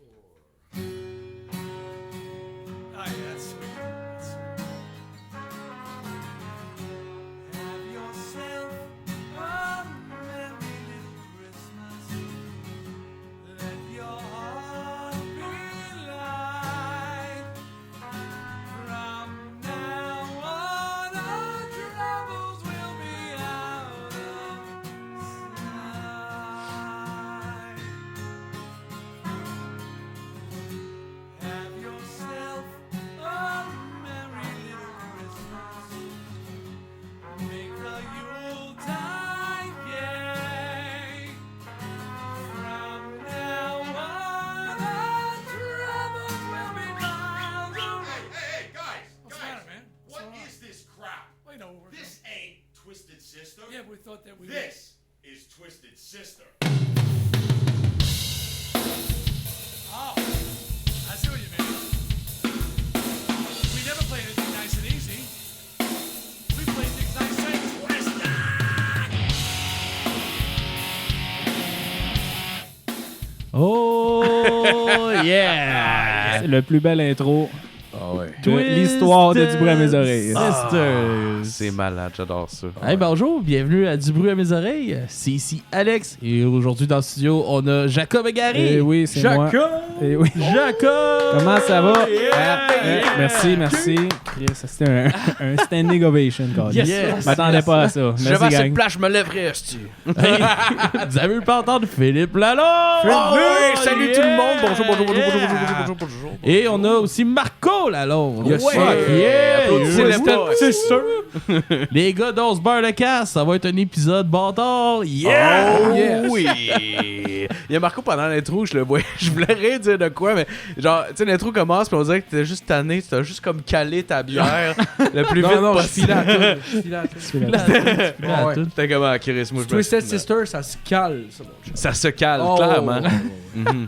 Oh, yeah, that's sweet. That's sweet. Have yourself a merry little Christmas. Let your heart be light. From now on, our troubles will be out of sight. Have yourself a merry little Christmas. Make the Yuletide gay. From now on, our troubles will be miles away. Hey, guys! What's the matter, man? What is this crap? Wait, no, This ain't Twisted Sister. yeah, we thought that we This is Twisted Sister. Oh, I see what you mean. We never played anything nice and easy. We played things nice and twisted. Oh yeah! C'est le plus bel intro Ah ouais. de l'histoire de Du bruit à mes oreilles. Sisters. C'est malade, j'adore ça. Hey, bonjour, bienvenue à Du bruit à mes oreilles. C'est ici Alex et aujourd'hui dans le studio, on a Jacob et Gary. Et oui, c'est moi. Et oui. Jacob! Comment ça va? Yeah! Merci, merci. Chris, c'était un standing ovation, quoi. Yes! Je m'attendais pas à ça. Je Merci, vais à cette gang. place, je me lèverai, hostie. Hey, vous avez pas entendre Philippe Lalonde? Oh, oui, salut tout le monde. Bonjour, bonjour, bonjour, Yeah! bonjour, bonjour, bonjour, bonjour. Et on a aussi Marco Lalonde. Yes, Ouais! sir. Yeah! Applaudissez-le Yeah! pas. C'est sûr! Les gars d'Ose Beurre de Casse, ça va être un épisode bâtard. Yeah! Oh oui! Il y a Marco pendant l'intro, je le voyais, je voulais rien dire de quoi, mais genre, tu sais, l'intro commence, puis on dirait que t'étais juste tanné, tu t'as juste comme calé ta bière le plus vite Non, je possible. filais à tout. Je filais à tout. Ah, Ouais. tout. T'es comme, ah, Chris, moi, je me Twisted suis- Sister, ça se cale, ça, mon chum. Ça se cale, Oh. clairement. Mhm.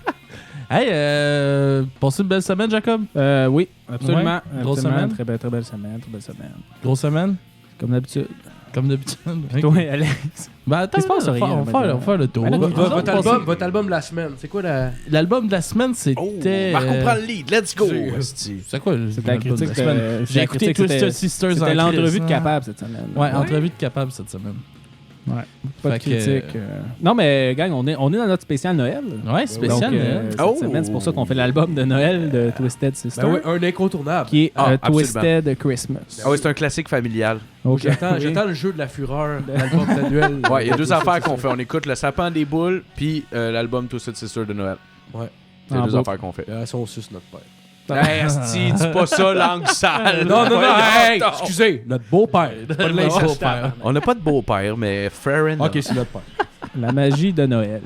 Hey, passez une belle semaine, Jacob? Oui, absolument. Ouais. Grosse Absolument. semaine? Très belle semaine, très belle semaine. Grosse semaine? Comme d'habitude. Comme d'habitude. Toi, Alex. Ben attends, Il se passe rien, on va faire le tour. Ben là, Votre album de la semaine, c'est quoi la... L'album de la semaine, Oh, c'était... Marco prend le lead, let's go! c'est- hostie. C'est quoi C'était la l'album de critique la semaine? de... J'ai écouté Twisted Sisters en C'était l'entrevue crise, de hein. Capable cette semaine. Ouais, entrevue de Capable cette semaine. Ouais. Pas de Fait que, critique. Non, mais gang, on est dans notre spécial Noël. Ouais, spécial. Donc, Noël. cette semaine, c'est pour ça qu'on fait l'album de Noël de Twisted Sister. Ben oui, un incontournable. Qui est Ah, Twisted Christmas. Ah oui, c'est un classique familial. Ok. J'attends le jeu de la fureur, l'album d'annuel. Ouais, il y a deux Twisted affaires Sister. qu'on fait. On écoute le sapin des boules, puis l'album Twisted Sister de Noël. Ouais. C'est les En deux boucle. affaires qu'on fait. Elles sont sus notre père. Hey, asti, dis pas ça, langue sale. Non, hey, non. excusez, notre beau-père. Pas de l'inceste. On n'a pas de beau-père, mais frère and Ok, c'est notre père. La magie de Noël.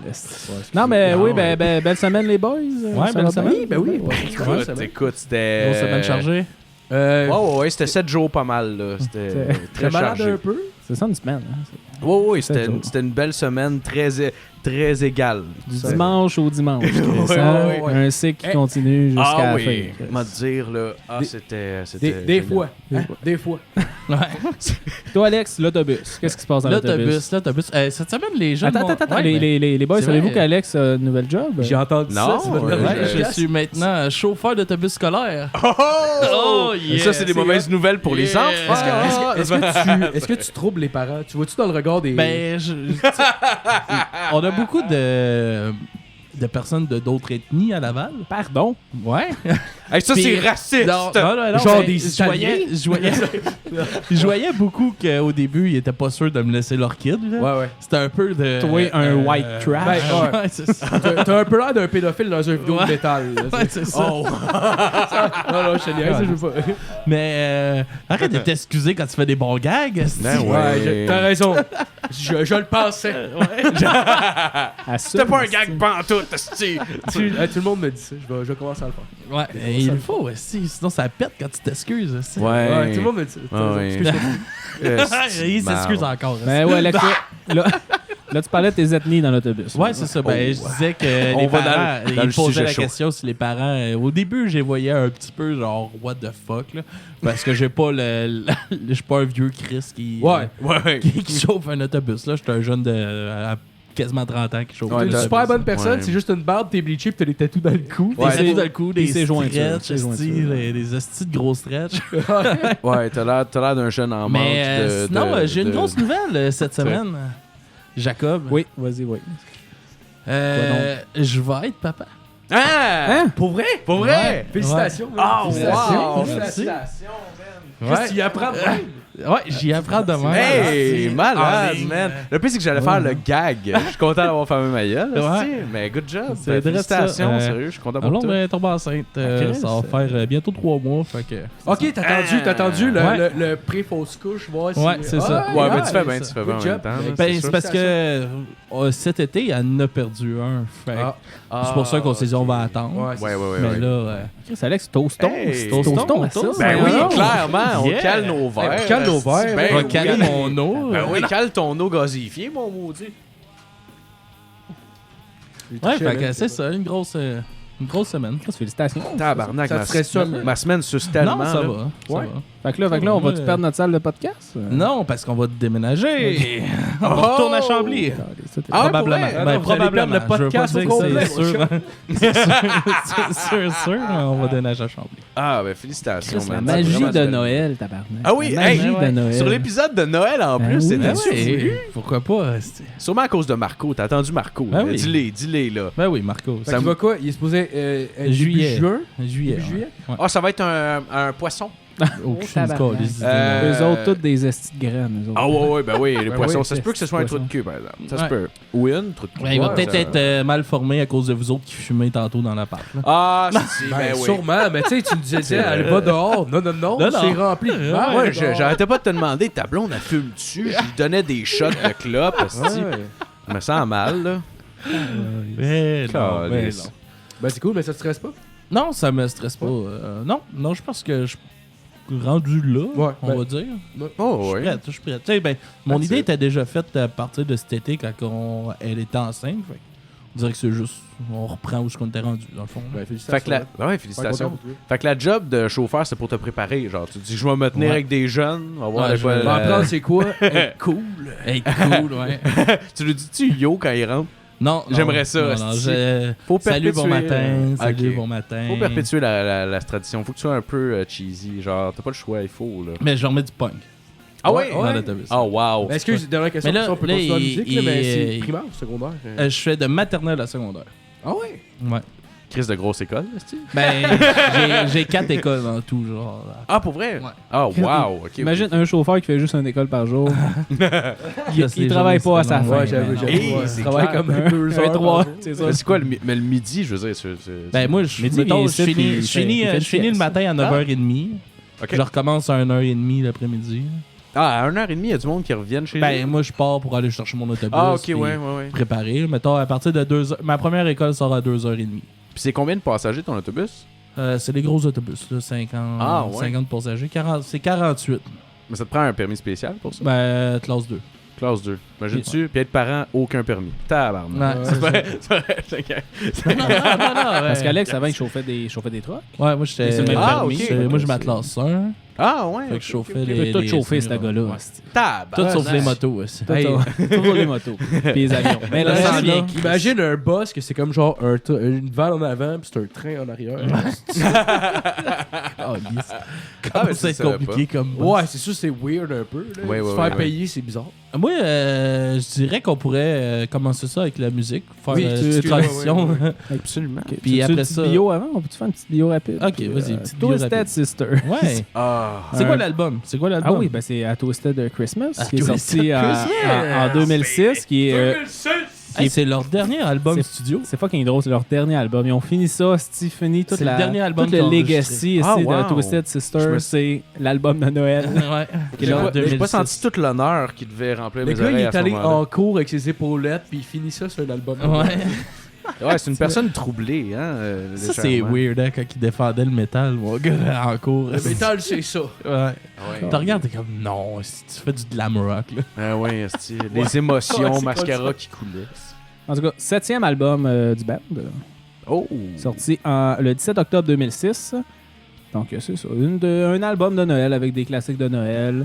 Non, mais oui, belle semaine, les boys. Ouais, Ça belle va semaine. bien? Ben oui. Écoute, c'était... Grosse semaine chargée. Ouais, c'était 7 jours pas mal, là. C'était C'est très malade chargé. un peu. C'est ça une semaine. Hein? Ouais, Sept jours. c'était une belle semaine, très égale. Du dimanche au dimanche. Chris, Ouais, hein? ouais, ouais. Un cycle qui continue jusqu'à Ah la oui, fin. m'a dire, là, c'était Des génial. fois. Des fois. Toi, Alex, l'autobus. Qu'est-ce qui se passe dans l'autobus? L'autobus. Cette semaine, les jeunes... Attends. Ouais, Les boys, c'est savez-vous vrai. qu'Alex a un nouvel job? J'ai entendu Non, ça. Tu vas te ouais, donner Ouais, un je geste. suis maintenant chauffeur d'autobus scolaire. Oh! yeah! Ça, c'est des mauvaises nouvelles pour les Yeah. enfants. Est-ce que tu troubles les parents? Tu vois-tu dans le regard des... Ben, on a beaucoup de personnes de d'autres ethnies à Laval. Pardon? Ouais. Hey, ça, Puis- c'est raciste! Non, Genre mais des je voyais beaucoup qu'au début, ils étaient pas sûrs de me laisser leur kid. Là. Ouais, ouais. C'était un peu de... Toi, un white trash. Ben, ouais. Ouais, c'est ça. T'as un peu l'air d'un pédophile dans un vidéo de métal. là, Ouais, c'est ça. Oh! Non, je te niaise, je veux pas. Mais arrête de t'excuser quand tu fais des bons gags. esti. Ben ouais. Ouais, t'as raison. Je le pensais. C'était pas un gag pantoute, esti. Tout le monde me dit ça. Je vais commencer à le faire. Ouais, il le faut aussi. Sinon, ça pète quand tu t'excuses. esti. Ouais, tout le monde me dit ça. T'as raison. Ouais. Excuse-moi. Il s'excuse encore. esti. Ben ouais, Alex, là, tu parlais de tes ethnies dans l'autobus. Ouais, c'est ça. Ben, je disais que On les va parents, dans ils le me posaient sujet la chaud. question si les parents... au début, je les voyais un petit peu genre « what the fuck », là, parce que j'ai pas je suis pas un vieux Chris qui, Ouais. qui chauffe un autobus. Là, j'étais un jeune de quasiment 30 ans qu'il chauffe. Ouais, T'es une t'as- super bonne personne, ouais. c'est juste une barbe, t'es bleaché pis t'as des tatous dans le cou. Des Ouais, tatous c'est- dans le cou, des ses jointures, stretch, ses jointures. des hosties de gros stretch. Ouais, t'as l'air d'un jeune en manque Mais de... sinon, j'ai une de- grosse nouvelle cette semaine. Jacob. Oui, vas-y, oui. Je vais être papa. Ah! Pour vrai? Pour vrai? Félicitations. man. Ah, Félicitations. wow! Félicitations. Ouais. Juste y apprendre. Ouais, j'y apprends demain. Hey, En malade, ligne. man. Le pire, c'est que j'allais faire le gag. Je suis content d'avoir fermé ma gueule. Ouais. hostie, Mais good job. C'est Ben, vrai, félicitations, ça. sérieux. Je suis content Alors, pour toi. ben, tombe enceinte. Chris. Ça va faire bientôt 3 mois. Fait que. Ok, t'as attendu Ouais. le pré-fausse couche, voir si... Ouais, c'est ça. Ouais, mais nice. tu fais bien, tu fais bien en Good même job. temps. là, Ben, c'est c'est sûr. parce que cet été, il en a perdu un. Fait que c'est pour ça qu'on s'est dit on va attendre. Ouais, Ouais, ouais, Mais ouais. là, Chris, Alex, toaston. Hey, Toaston à ça. toast. Ben oui, Ouais. clairement, on Yeah. cale nos verres. on cale nos verres. Ben on va oui. caler mon eau. Ben oui, cale ton eau gazéifiée, mon maudit. Ouais, fait que c'est ça, une grosse semaine. Chris, félicitations. Tabarnak, Ça te ferait ça, ma semaine suce tellement. Non, ça là. va. Ça Ouais. va. Fait que là, on va-tu Ouais. perdre notre salle de podcast? Non, parce qu'on va déménager. On va retourner à Chambly. Ah ouais, Probablement. pour vrai? Ah Ben, non, vous allez probablement. perdre le Je veux pas podcast dire au que complet, c'est sûr. C'est sûr, on va déménager à Chambly. Ah, ben félicitations, Chris, la man. magie Vraiment de belle. Noël, tabarnak. Ah oui, La hey, magie ouais. de Noël. Sur l'épisode de Noël en Ben plus, oui. c'est Ben dessus. oui, pourquoi pas? Sûrement à cause de Marco. T'as attendu Marco. Ben oui. Dis-les, là. Ben oui, Marco. Fait qu'il va quoi? Il est supposé début Juillet. juin? Juillet. Début juillet? Ah, ça va être un poisson. Aucune tabarnak. calice d'idée. Eux autres, toutes des estis de graines. eux autres. Ah ouais, ben oui, les Ben poissons. oui, Ça se peut que ce soit un trou de cul, par exemple. Ça se Ouais. peut. Ou une trou de cul. Ouais, il va Ouais, peut-être ça- être mal formé à cause de vous autres qui fumez tantôt dans l'appart. là. Ah, si, Ben, ben oui. sûrement, mais tu sais, tu me disais, elle va dehors. Non, Non, c'est non. rempli de Ouais, marde. Ouais, dehors. j'arrêtais pas de te demander, ta blonde, elle fume dessus. Je lui donnais des shots de clope. esti. Ouais. Je me sens mal, là. Mais non, mais Calice. non. Ben, c'est cool, mais ça te stresse pas? Non, ça me stresse pas. Non, je pense que je suis rendu là, Ouais, on ben- va dire. Oh, Je ouais. suis prêt. Tu sais, ben, mon That's idée it. était déjà faite à partir de cet été quand elle était enceinte. Fait que on dirait que c'est juste, on reprend où on était rendu, dans le fond. Ben, Fait félicitations. que la... hein. Ouais, félicitations. Pas content. Fait que la job de chauffeur, c'est pour te préparer. Genre, tu te dis, je vais me tenir Ouais. avec des jeunes. On va voir Ouais, de je quoi vais- On va la- apprendre c'est quoi? Être cool. Hey, cool, ouais. Tu lui dis-tu yo quand il rentre? Non, J'aimerais ça, Non, esti. salut, bon matin. Salut, Ok. bon matin. Faut perpétuer la tradition. Faut que tu sois un peu cheesy. Genre, t'as pas le choix, il faut, là. Mais je remets du punk Ah ouais? dans l'autobus. Oh, wow. Ben, excuse, dernière question, Mais là, on peut là, continuer la musique, là, mais c'est il- primaire ou secondaire? Je fais de maternelle à secondaire. Ah ouais? Ouais. Crise de grosse école, esti? Ben, j'ai 4 écoles en tout, genre. Ah, pour vrai? Ouais. Ah, wow. Ok. Imagine un chauffeur qui fait juste une école par jour. Là, c'est il travaille journées pas à sa très fin. longues. j'avoue, Mais j'avoue. non. Hey, Ouais, c'est travaille clair. comme 2 heures. 3, par jour. c'est ça. Mais c'est quoi, mais le midi, je veux dire? Ben, moi, je Midi, mettons, il je est ici, finis, puis je finis, il fait une je finis le sieste. matin à 9h30. Ok. Je recommence à 1h30 l'après-midi. Ah, à 1h30, il y a du monde qui reviennent chez Ben, eux. moi, je pars pour aller chercher mon autobus. Ah, ok, puis ouais, ouais, ouais. préparer. Mettons, à partir de 2h. Ma première école sort à 2h30. Puis c'est combien de passagers ton autobus? C'est les gros autobus, là, 50, Ah, ouais. 50 passagers. C'est 48. Mais ça te prend un permis spécial pour ça? Ben, classe 2. Classe 2. Imagine-tu? Puis être parent, aucun permis. Tabarnak. Ouais, c'est vrai, c'est vrai. non, non, ouais. Parce qu'Alex, avant, il chauffait des trucks. Ouais, moi, j'étais. C'est le même permis. Moi, je m'atlasse 1. Ah, ouais. Fait que je chauffais Il les. peut tout les- chauffer, ce ouais. gars-là. Ouais. Tout Tabarnak. sauf les motos aussi. Tout pour les motos. Puis les avions. Mais Là, le ça reste, vient là, qui- Imagine un boss que c'est comme genre une vanne en avant puis c'est un train en arrière. Ah, lisse. Ah, Comment mais ça ça, être compliqué comme. Ouais, c'est sûr c'est weird un peu. Là. Ouais, ouais, Se ouais, faire ouais. payer, c'est bizarre. Moi, je dirais qu'on pourrait commencer ça avec la musique. Faire Oui, une excuse- petite transition. ouais, Absolument. Ok, Puis tu veux après une petite ça- bio avant? On peut-tu faire une petite bio rapide? Ok, vas-y, petite bio Twisted rapide. Sister. Ouais. Ah. C'est quoi l'album? C'est quoi Ah l'album? oui, ben c'est à Twisted Christmas, À qui est Twisted sorti en 2006, qui est... Hey, c'est leur dernier album C'est- studio. C'est fucking drôle, c'est leur dernier album. Ils ont fini ça, Steve fini toute C'est le la, dernier album tout le qu'ils ont legacy enregistré. ici Ah, wow. de Twisted Je Sister, me- c'est l'album de Noël. Ouais. J'ai Genre pas, j'ai pas 2006. senti tout l'honneur qui devait remplir Le mes gars, il oreilles est à ce allé moment-là. en cours avec ses épaulettes puis il finit ça sur un album. Ouais. Ouais, c'est une personne troublée, hein. Ça, c'est légèrement. weird, hein, quand il défendait le métal, mon gars, en cours. Le métal, c'est ça. Ouais. Ouais. Tu regardes, t'es comme, non, si tu fais du glam rock, là. Ah ouais, esti. Les émotions, Ouais, c'est mascara quoi qui coulait. En tout cas, 7e album du band, Oh! sorti le 17 octobre 2006. Donc, c'est ça, un album de Noël avec des classiques de Noël.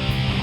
Bye.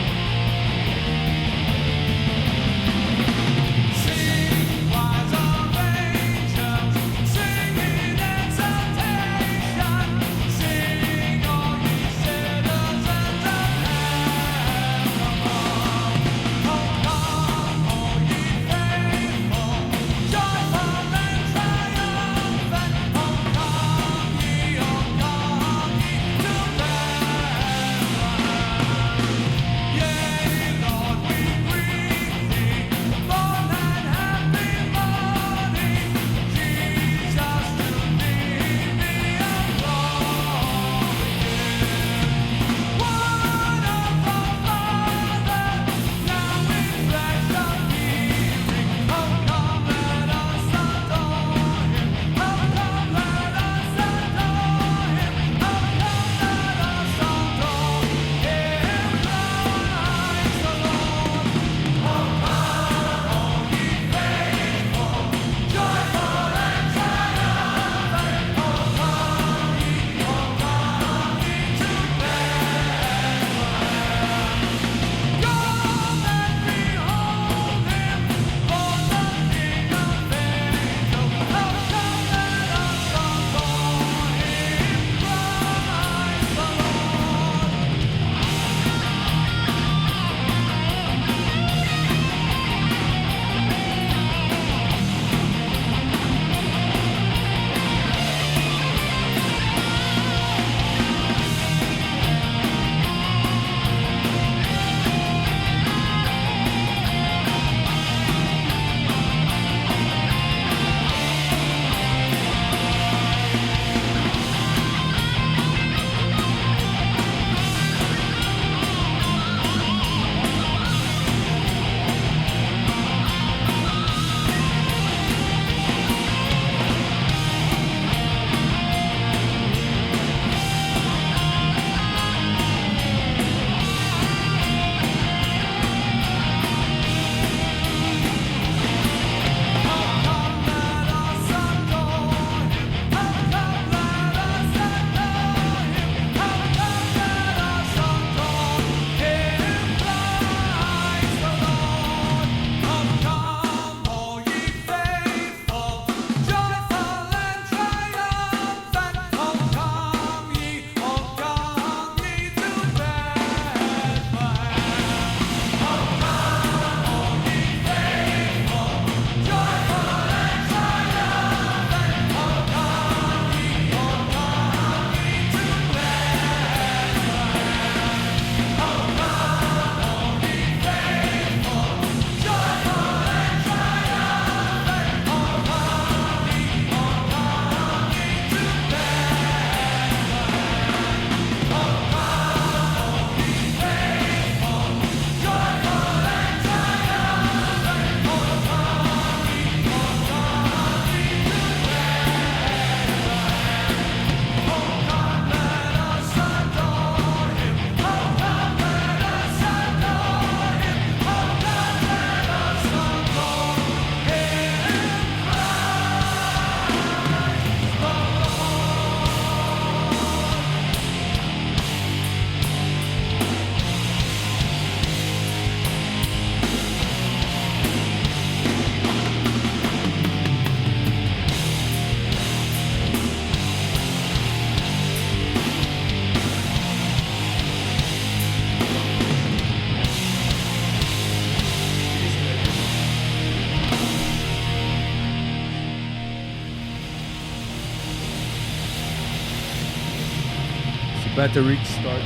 Battery qui start.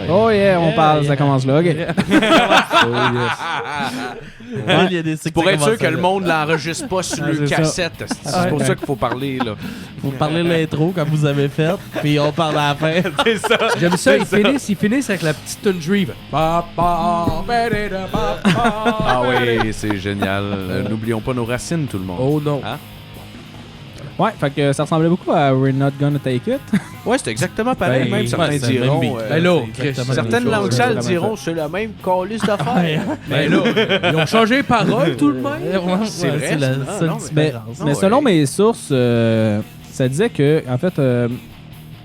Oh yeah, on parle, ça commence là. OK. Il y a des cycles Pour qui être sûr commencent que à- le monde l'enregistre pas sur Ouais, le c'est ça. cassette. C'est pour ça qu'il faut parler, là. Vous parlez de l'intro comme vous avez fait, puis on parle à la fin. C'est ça. J'aime ça, ils finissent avec la petite tune drive. Ah oui, c'est génial. N'oublions pas nos racines, tout le monde. Oh non. Hein? Ouais, fait que ça ressemblait beaucoup à We're Not Gonna Take It. Ouais, c'est exactement pareil. Ben, même certains ouais, c'est le même diront. beat. Ben là, c'est exactement la Certaines même langues chose. sales vraiment diront c'est la même calice d'affaires. Ben là, ils ont changé les paroles tout de même. Ouais, C'est ouais, vrai, c'est la ah, seule non, différence. Mais ouais. selon mes sources, ça disait que, en fait,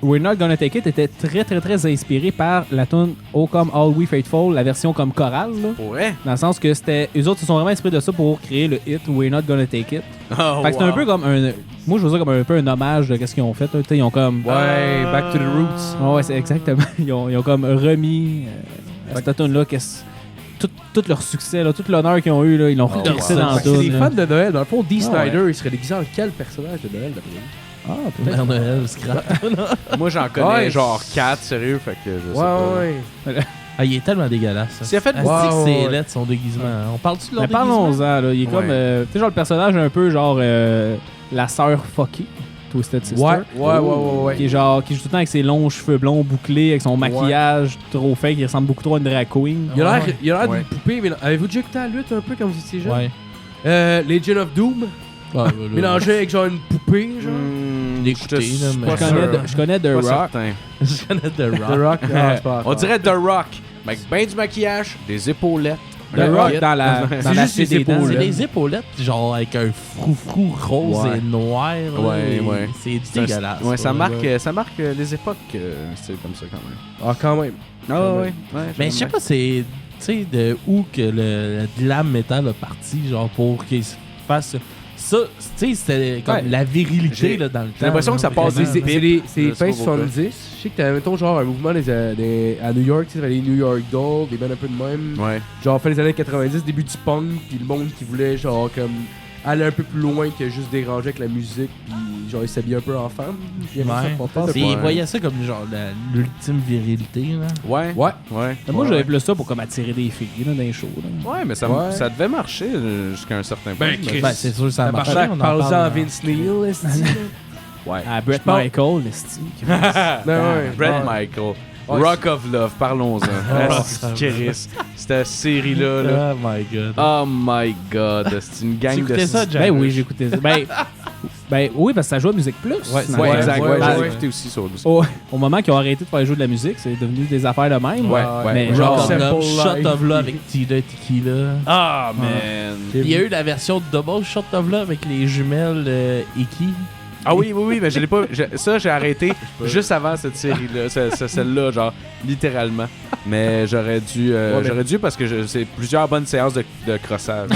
We're Not Gonna Take It était très, très, très inspiré par la tune Oh Come All We Faithful, la version comme chorale, là. Ouais. Dans le sens que c'était. Eux autres se sont vraiment inspirés de ça pour créer le hit We're Not Gonna Take It. Oh, Fait que c'était un peu comme un. Moi, je veux dire comme un peu un hommage de qu'est-ce qu'ils ont fait. Là. Tu sais, ils ont comme. Ouais, back to the roots. Ouais, c'est exactement. Ils ont comme remis cette tune-là. Tout leur succès, là, tout l'honneur qu'ils ont eu, là, ils l'ont Oh, reglissé wow. dans la C'est des tune. fans de Noël. Dans le fond, Dee Ah, Snider, il serait déguisé en quel personnage de Noël d'après vous? Ah, peut-être. Père Noël, scrap. Moi, j'en connais Ouais. genre 4, sérieux, fait que je sais pas. Ouais. Ah, il est tellement dégueulasse. Ça. S'il a fait Ah, Wow, c'est que c'est ouais. laid son déguisement. On parle-tu de leur Mais déguisement? parlons-en, là. Il est comme. Ouais. Tu sais, genre le personnage un peu genre la sœur fuckée, Twisted Sister. Ouais. Qui est genre, qui joue tout le temps avec ses longs cheveux blonds bouclés, avec son maquillage trop fake, qui ressemble beaucoup trop à une drag queen. Il a l'air Ouais. d'une poupée. Mais avez-vous déjà écouté la lutte un peu quand vous étiez jeune? Ouais. Legion of Doom, mélangé avec genre une poupée, genre. L'écouter, là, mais- pas Je connais The Pas Rock. certain. Je connais The The Rock. Rock, non, c'est pas On dirait The Rock. Avec ben du maquillage, des épaulettes. The un Rock kit. dans la C'est juste les des dents. épaules, C'est là. des épaulettes, genre avec un froufrou rose Ouais. et noir. là, Ouais, et ouais. C'est dégueulasse. Ouais, ça là. marque les époques, c'est comme ça quand même. Ah, quand même. Ah ouais. Mais je sais pas, c'est. Tu sais, de où que le glam metal a parti, genre pour qu'il se fasse. Ça, tu sais, c'était comme Ouais. la virilité J'ai- là, dans le temps. j'ai l'impression que ça passe vraiment, C'est là. c'est Je sais fin pas pourquoi. 70. Je sais que t'avais, mettons, genre un mouvement à New York, tu sais, les New York Dolls, des bands un peu de même. Ouais. Genre, fin des années 90, début du punk, puis le monde qui voulait, genre, comme, aller un peu plus loin que juste déranger avec la musique, puis genre, ils s'habillaient un peu en femme. Puis Ouais. ça portait C'est- un peu- Ils voyaient ça comme genre l'ultime virilité. Là. Ouais. Ouais. Ouais. Moi, Ouais. j'avais plus ça pour comme attirer des filles là, dans les shows. là. Ouais, mais ça, Ouais. ça devait marcher jusqu'à un certain point. Ben, mais- Chris. Ben, c'est sûr que ça a marché. Tabarnak, on en parle-en parle, à Vince Neil, esti. Ouais. À Brett Je pense- Michael, esti. Ben ouais. Brett Ah. Michael. Ouais, Rock of Love, parlons-en. Ah, ça c'est Chris. Cette série-là, là. Oh my god. Oh my god, c'est une gang Tu de... écoutais ça, Jack? Ben oui, j'écoutais ça. Ben oui, parce que ça joue à Musique Plus. Ouais, dans Ouais, le temps. exact. Ouais, Ouais, ouais, j'ai ouais. écouté aussi sur le Au moment qu'ils ont arrêté de faire jouer de la musique, c'est devenu des affaires de même. Ouais, Mais ouais. genre, Rock of Love, Simple Shot Life. of Love avec Tila Tequila. Ah, man. Il y a eu la version double Shot of Love avec les jumelles Iki. Ah oui, mais je l'ai pas... Ça, j'ai arrêté juste avant cette série-là. Celle-là, genre, littéralement. Mais j'aurais dû... J'aurais dû parce que c'est plusieurs bonnes séances de crossage.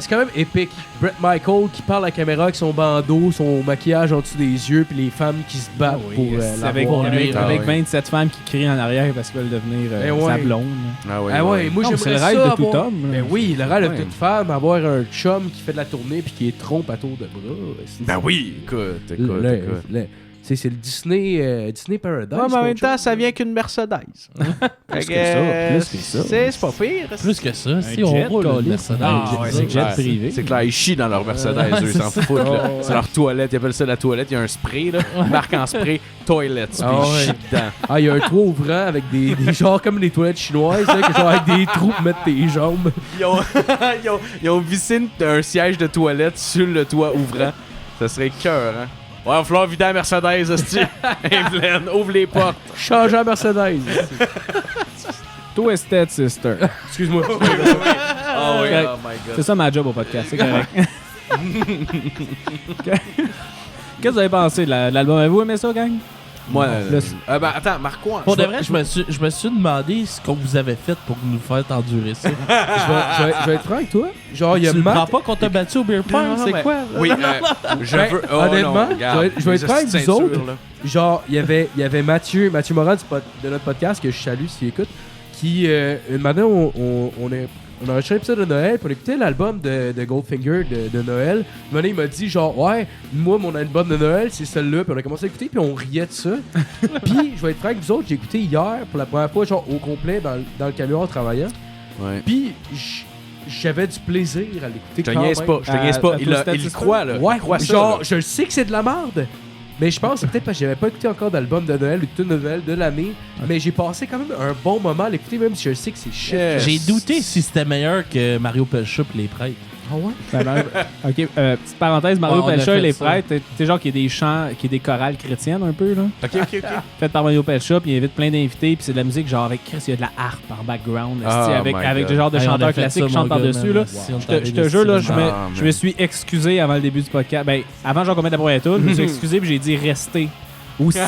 C'est quand même épique. Brett Michael qui parle à la caméra avec son bandeau, son maquillage en dessous des yeux, puis les femmes qui se battent pour c'est avec, l'avoir. avec, Ah avec ouais. 27 femmes qui crient en arrière parce qu'elles veulent devenir Eh ouais. sa blonde. Ah ouais, Ah ouais, moi Non, j'aimerais c'est le ça rêve de tout avoir- homme, là. Ben oui, le rêve de Ouais. toute femme, avoir un chum qui fait de la tournée puis qui est trompe à tour de bras. Ben oui, écoute. C'est le Disney Paradise. Ouais, mais en même qu'on temps, chose. ça vient qu'une Mercedes. Plus que ça. C'est pas pire. Plus que ça, si jet, on roule câlisse. une Mercedes. Ah, ouais, c'est jet Ouais. privé. C'est clair, ils chient dans leur Mercedes, eux, ils s'en foutent. là. C'est leur toilette, ils appellent ça la toilette. Il y a un spray, là, marque en spray, toilets, puis Ah ils ouais. chient dedans. Ah, il y a un toit ouvrant avec des genres comme les toilettes chinoises, là, que genre avec des trous pour mettre tes jambes. Ils ont vissé un siège de toilette sur le toit ouvrant. Ça serait cœur, hein. Ouais, il va falloir vider la Mercedes, hostie. Evelyn, ouvre les portes. Change à Mercedes. Twisted Sister. Excuse-moi. Ah oui, Correct. oh my god. C'est ça ma job au podcast, c'est correct. Qu'est-ce que vous avez pensé de l'album? Avez-vous aimé ça, gang? Moi, Là, ben attends, Marco. Pour de vrai, je me suis demandé ce qu'on vous avait fait pour nous faire endurer ça. Je vais être franc avec toi. Genre, il y a Tu ne prends Matt. pas qu'on t'a battu au beer pong, Non, c'est mais- quoi? Oui, je Ben, veux. Oh, honnêtement, non, regarde, je vais être les franc avec hosties vous autres. ceintures, là. Genre, il y avait Mathieu Morin de notre podcast, que je salue s'il écoute, qui, une matin, on est On a enregistré un épisode de Noël, puis on écoutait l'album de Goldfinger de Noël. Il m'a dit genre, ouais, moi, mon album de Noël, c'est celui-là. Puis on a commencé à écouter, puis on riait de ça. Puis, je vais être franc avec vous autres, j'ai écouté hier, pour la première fois, genre au complet, dans le camion en travaillant. Ouais. Puis, j'avais du plaisir à l'écouter. Je te quand niaise même. pas, je te niaise pas. Twisted Il Sister? croit, là. Ouais, Il croit ça, genre, là. je sais que c'est de la merde. Mais je pense que c'est peut-être parce que j'avais pas écouté encore d'album de Noël ou de tune de Noël de l'année. Mais j'ai passé quand même un bon moment à l'écouter, même si je sais que c'est shit. Yes. J'ai douté si c'était meilleur que Mario Pelcha pis les prêtres. Ah ouais? Ok, petite parenthèse, Mario Ouais, on a Pelcha et fait les ça. prêtres, tu sais, genre qu'il y a des chants, qu'il y a des chorales chrétiennes un peu, là. Ok. Faites par Mario Pelcha, puis il invite plein d'invités, puis c'est de la musique genre avec Chris, il y a de la harpe en background, Oh esti, avec my des God. genres de Hey, on a chanteurs fait classiques ça, qui mon chantent gars, par-dessus, man. là. Si on Je t'arrive te jure, là, ici, je me suis excusé avant le début du podcast. Ben, avant j'en commette la première tour, je me suis excusé puis j'ai dit restez. Ou si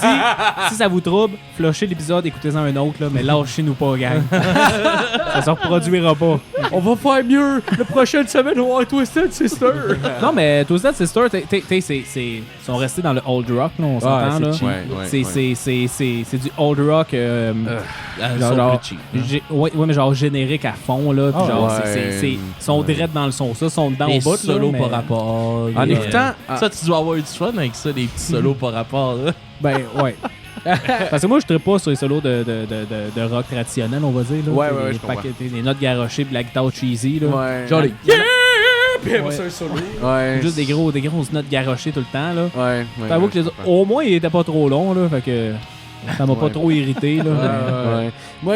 ça vous trouble, flushez l'épisode, écoutez-en un autre, là, mais lâchez-nous pas, gang. Ça se reproduira pas. On va faire mieux! La prochaine semaine, on va avoir Twisted Sister! Non, mais Twisted Sister, ils sont restés dans le old rock, là, on s'entend, c'est là. cheap. Ouais. C'est du old rock. genre, ouais, mais genre générique à fond, là. Puis genre, ouais. ils sont dread dans le son, ça, sont dedans Les au bout, solos là, par mais- rapport. En les- écoutant. Ça, tu dois avoir eu du fun avec ça, les petits solos par rapport. Là. Ben, ouais. Parce que moi, je ne pas sur les solos de rock traditionnel, on va dire. Là. Ouais, T'sais, ouais, les je comprends. les notes garochées puis la guitare cheesy. Là. Ouais. Genre les yeah! Puis Ouais. c'est un solo. Ouais. Juste des grosses notes garochées tout le temps. Là. Ouais. T'avoue que au moins, il était pas trop long. Là, fait que ça m'a pas Ouais. trop irrité. Là. Ouais. Moi,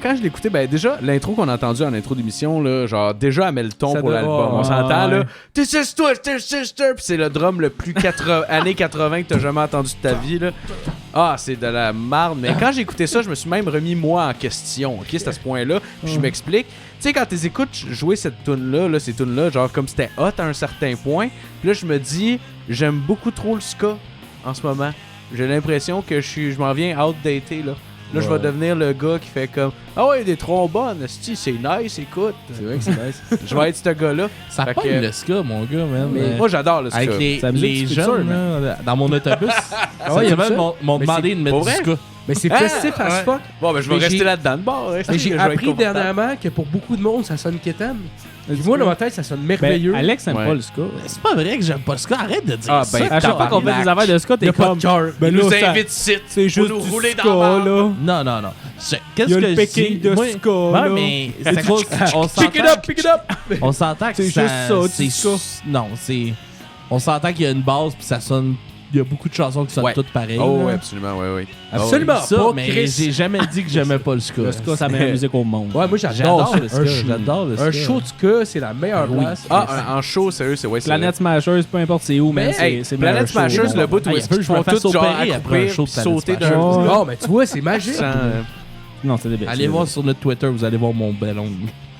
quand je l'écoutais, ben déjà, l'intro qu'on a entendu en intro d'émission, là, genre, déjà, elle met le ton Ça pour doit- l'album. On ouais. s'entend, là. This is Twisted Sister! Puis c'est le drum le plus années 80 que t'as jamais entendu de ta vie, là. Ah, c'est de la marde. Mais quand j'ai écouté ça, je me suis même remis, moi, en question. OK, c'est à ce point-là. Puis je m'explique. Tu sais, quand tu écoutes jouer cette tune-là, là, ces tunes-là, genre, comme c'était hot à un certain point, puis là, je me dis, j'aime beaucoup trop le ska en ce moment. J'ai l'impression que je m'en viens outdated, là. Là, je vais devenir le gars qui fait comme ah ouais, des trombones, esti, c'est nice, écoute. C'est vrai que c'est nice. Je vais être ce gars-là. Ça Fait pogne que- le ska, mon gars, man. Mais moi, j'adore le ska. avec les, C'est la musique les du futur, jeunes, là, dans mon autobus, ouais, il aime cette ça? semaine, m'ont Mais demandé c'est- de mettre pour du vrai? ska. Mais c'est Ah, festif as ouais. fuck. Bon, ben, je vais Mais rester j'ai- là-dedans de bord. Hein, Mais j'ai que je vais être appris confortable. dernièrement que pour beaucoup de monde, ça sonne quétaine. Moi, dans ma tête, ça sonne merveilleux. Ben, Alex aime Ouais. pas le ska. C'est pas vrai que j'aime pas le ska, arrête de dire Ah, ça. ben, À chaque fois qu'on fait des affaires de ska, Il y t'es a pas comme. de cœur. Ben Il nous là, ça- invite ici. c'est Pour juste nous du rouler ska, dans la barre. là. Non, non, non. Qu'est-ce Il y a que le je picking dis? de Moi- ska, Ouais, là. mais c'est à cause on Pick it s'entend up, pick it up! on s'entend que C'est ça, juste ça, du c'est ska. non, c'est on s'entend qu'il y a une base puis ça sonne il y a beaucoup de chansons qui sonnent Ouais. toutes pareilles. Oh, là. ouais, absolument, ouais, ouais. Absolument Ça, pas, mais Chris. j'ai jamais dit que j'aimais pas le ska. Le ska, c'est la meilleure musique au monde. Ouais, moi, j'adore J'adore ça. le ska. Un show- J'adore le ska. Un show de ska, c'est la meilleure Oui. place. Ah, en show, sérieux, c'est ouais, c'est Planète Smashers, peu importe c'est où, mais Hey, c'est Planet meilleur show au Smashers, monde. le bout où Hey, est-ce qu'ils je me font fasse tout genre opérer après un accroupir show de puis Planet sauter Smashers. d'un... Ouais. Non, mais tu vois, c'est magique. Sans, Non, c'est débile. Allez voir sur notre Twitter, vous allez voir mon ballon.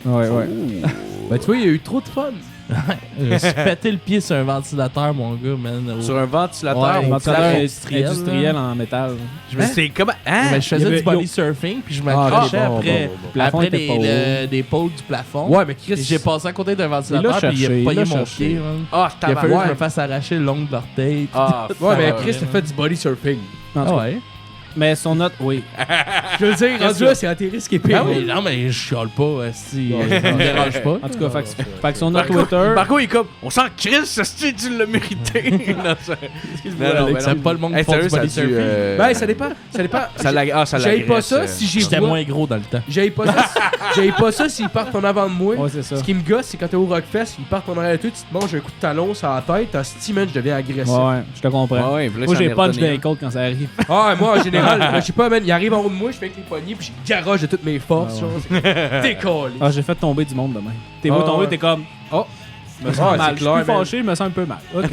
Ouais, ouais. Ben, tu vois, il y a eu trop de fun. Je me suis pété le pied sur un ventilateur, mon gars, man. Sur un ventilateur. Ouais, Un au ventilateur plafond industriel en métal. C'est comme... Hein? Mais je faisais Il y avait- du body surfing, puis je Ah, m'accrochais bon, après, bon, bon, bon. Plafond après était pas haut. des pôles du plafond. Ouais, mais Et Chris, j'ai passé à côté d'un ventilateur, Il l'a puis il a cherché, pogné il l'a mon cherché. pied, man. Ah, Il a fallu que tabarouette. je me fasse arracher le long de l'orteil. Ah, Ouais, mais Ah, Chris, ouais. t'as fait du body surfing. En tout Ah cas. ouais. Mais son note, oui. Je veux dire, rendu là, c'est à tes risques et Ah périls. oui, non, mais je chiale pas, si. Ça me dérange pas. En tout cas, fait que son note Marco, Twitter. Marco, il est comme... On sent que Chris, esti, tu l'as mérité. Non, ça- Excuse-moi, Non, non, Alex, mais j'aime pas le monde qui Hey, font sérieux, du ça a body dû, surfing. Ben, ça dépend. Ça dépend. Ça J'aille pas l'agresse, ça si j'y J'étais vois. moins gros dans le temps. J'aille pas ça. J'aille pas ça s'ils partent en avant de moi. Ouais, c'est ça. Ce qui me gosse, c'est quand t'es au Rockfest, ils partent en arrière de toi, tu te manges un coup de talon sur la tête, t'as man, je deviens agressif. Ouais, je te comprends. Ouais, puis là, Moi, ça j'ai en est punch retourné, dans les hein. côtes quand ça arrive. Ah, moi, en général, je sais pas, man, il arrive en haut de moi, je fais avec les poignets, puis je garoche de toutes mes forces, Ah genre. Décolle. Ah, j'ai fait tomber du monde demain. T'es Ah, vois tomber, ouais. t'es comme. Oh, je me sens Ah, mal. c'est Je suis clair, plus man. fâché, je me sens un peu mal. Ok.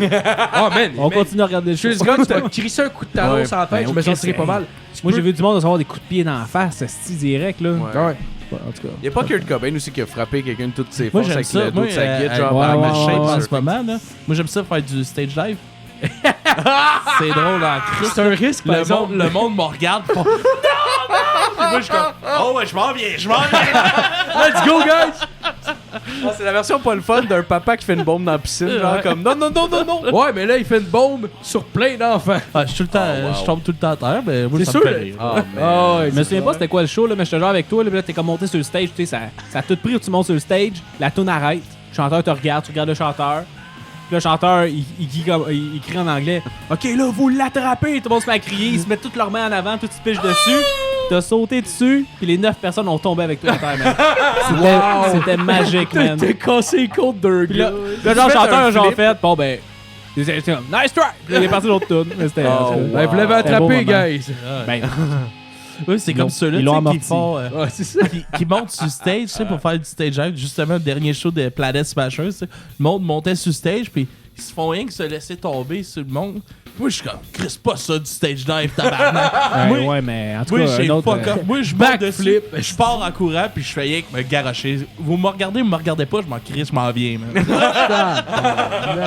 Ah, man, On man, continue à regarder le je suis show. ce gars qui t'a crissé un coup de talon Ouais. sur la tête, Ben, je me ok, sentirais c'est- pas mal. Moi, j'ai vu du monde recevoir des coups de pied dans la face, c'est direct, là. Ouais. Ouais. En tout cas. Il y a pas Kurt Cobain aussi qui a frappé quelqu'un de toutes ses Moi, forces j'aime avec ça. le dos Moi, de sa guide, genre, ouais, par ouais, ma shape ouais, en sur- ce moment, là. Moi, j'aime ça faire du stage dive. C'est drôle en Christ. C'est un risque, par exemple. Le monde me regarde. Font... Puis moi, je suis comme, oh ouais, je m'en viens. Let's go, guys! C'est la version pas le fun d'un papa qui fait une bombe dans la piscine, genre comme non, non, non, non, non. Ouais, mais là, il fait une bombe sur plein d'enfants. Ah, je suis tout le temps, wow. je tombe tout le temps à terre, mais moi, C'est ça sûr, me fait rire. Ah, Ah ouais, Je me souviens pas c'était quoi le show, là, mais j'étais genre avec toi, là, puis là, t'es comme monté sur le stage, tu sais, ça a tout pris où tu montes sur le stage, la toune arrête, le chanteur te regarde, tu regardes le chanteur, puis le chanteur, il crie en anglais, « Ok, là, vous l'attrapez! » Tout le monde se met à crier, ils se mettent toutes leurs mains en avant, tout se piche dessus, t'as sauté dessus, puis les 9 personnes ont tombé avec toi à terre, man. C'était magique, man. T'as cassé les côtes d'un Puis là, gars. le genre fait chanteur un a genre flip. fait, bon ben, il était comme, nice try! Puis là, il est parti l'autre toune. Mais c'était. Oh, c'était- Ben, vous l'avez C'était un beau attrapé, moment. guys. Ben, Oui, c'est Ils comme l'ont- ceux-là ils l'ont tu sais, qui amorti. font. Ouais, c'est ça. Qui montent sur stage, tu sais, pour faire du stage dive. Justement, le dernier show de Planet Smashers, tu sais, le monde montait sur stage, puis ils se font rien que se laisser tomber sur le monde. Moi, je suis comme, Chris, pas ça du stage dive, tabarnak. ouais, Moi, ouais, mais en tout moi, cas, j'ai un autre. fuck up. Moi, je monte dessus, Backflip. je pars en courant, puis je fais rien que me garrocher. Vous me regardez pas, je m'en crie, je m'en viens, man.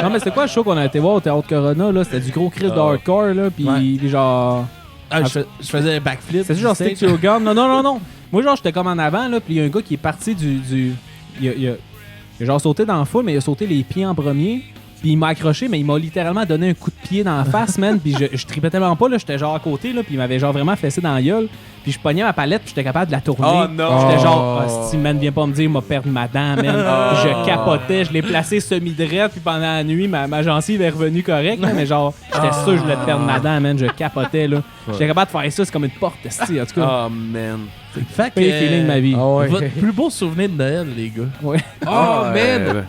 Non, mais c'était quoi le show qu'on a été voir au Théâtre Corona, là? C'était du gros Chris de hardcore, là, puis Ouais. puis genre. Ah, je faisais un backflip. C'était genre du stick stage. to your gun. Non, non, non, non. Moi, genre, j'étais comme en avant, là, puis il y a un gars qui est parti du. Il a genre sauté dans la foule, mais il a sauté les pieds en premier. Puis il m'a accroché, mais il m'a littéralement donné un coup de pied dans la face, man. Puis je tripais tellement pas, là. J'étais genre à côté, là. Puis il m'avait genre vraiment fessé dans la gueule. Puis je pognais ma palette, puis j'étais capable de la tourner. Oh non. J'étais genre, Oh. si man, viens pas me dire, il m'a perdu ma dent, man. Je capotais, je l'ai placé semi-drette, puis pendant la nuit, ma gencive est revenue correcte, là, mais genre, j'étais sûr que je voulais te perdre ma dent, man. Je capotais, là. J'étais capable de faire ça, c'est comme une porte, esti, en tout cas. Oh man. Fait que, Pas les feelings de ma vie. Ah ouais. votre plus beau souvenir de Noël, les gars. Ouais. Oh, man!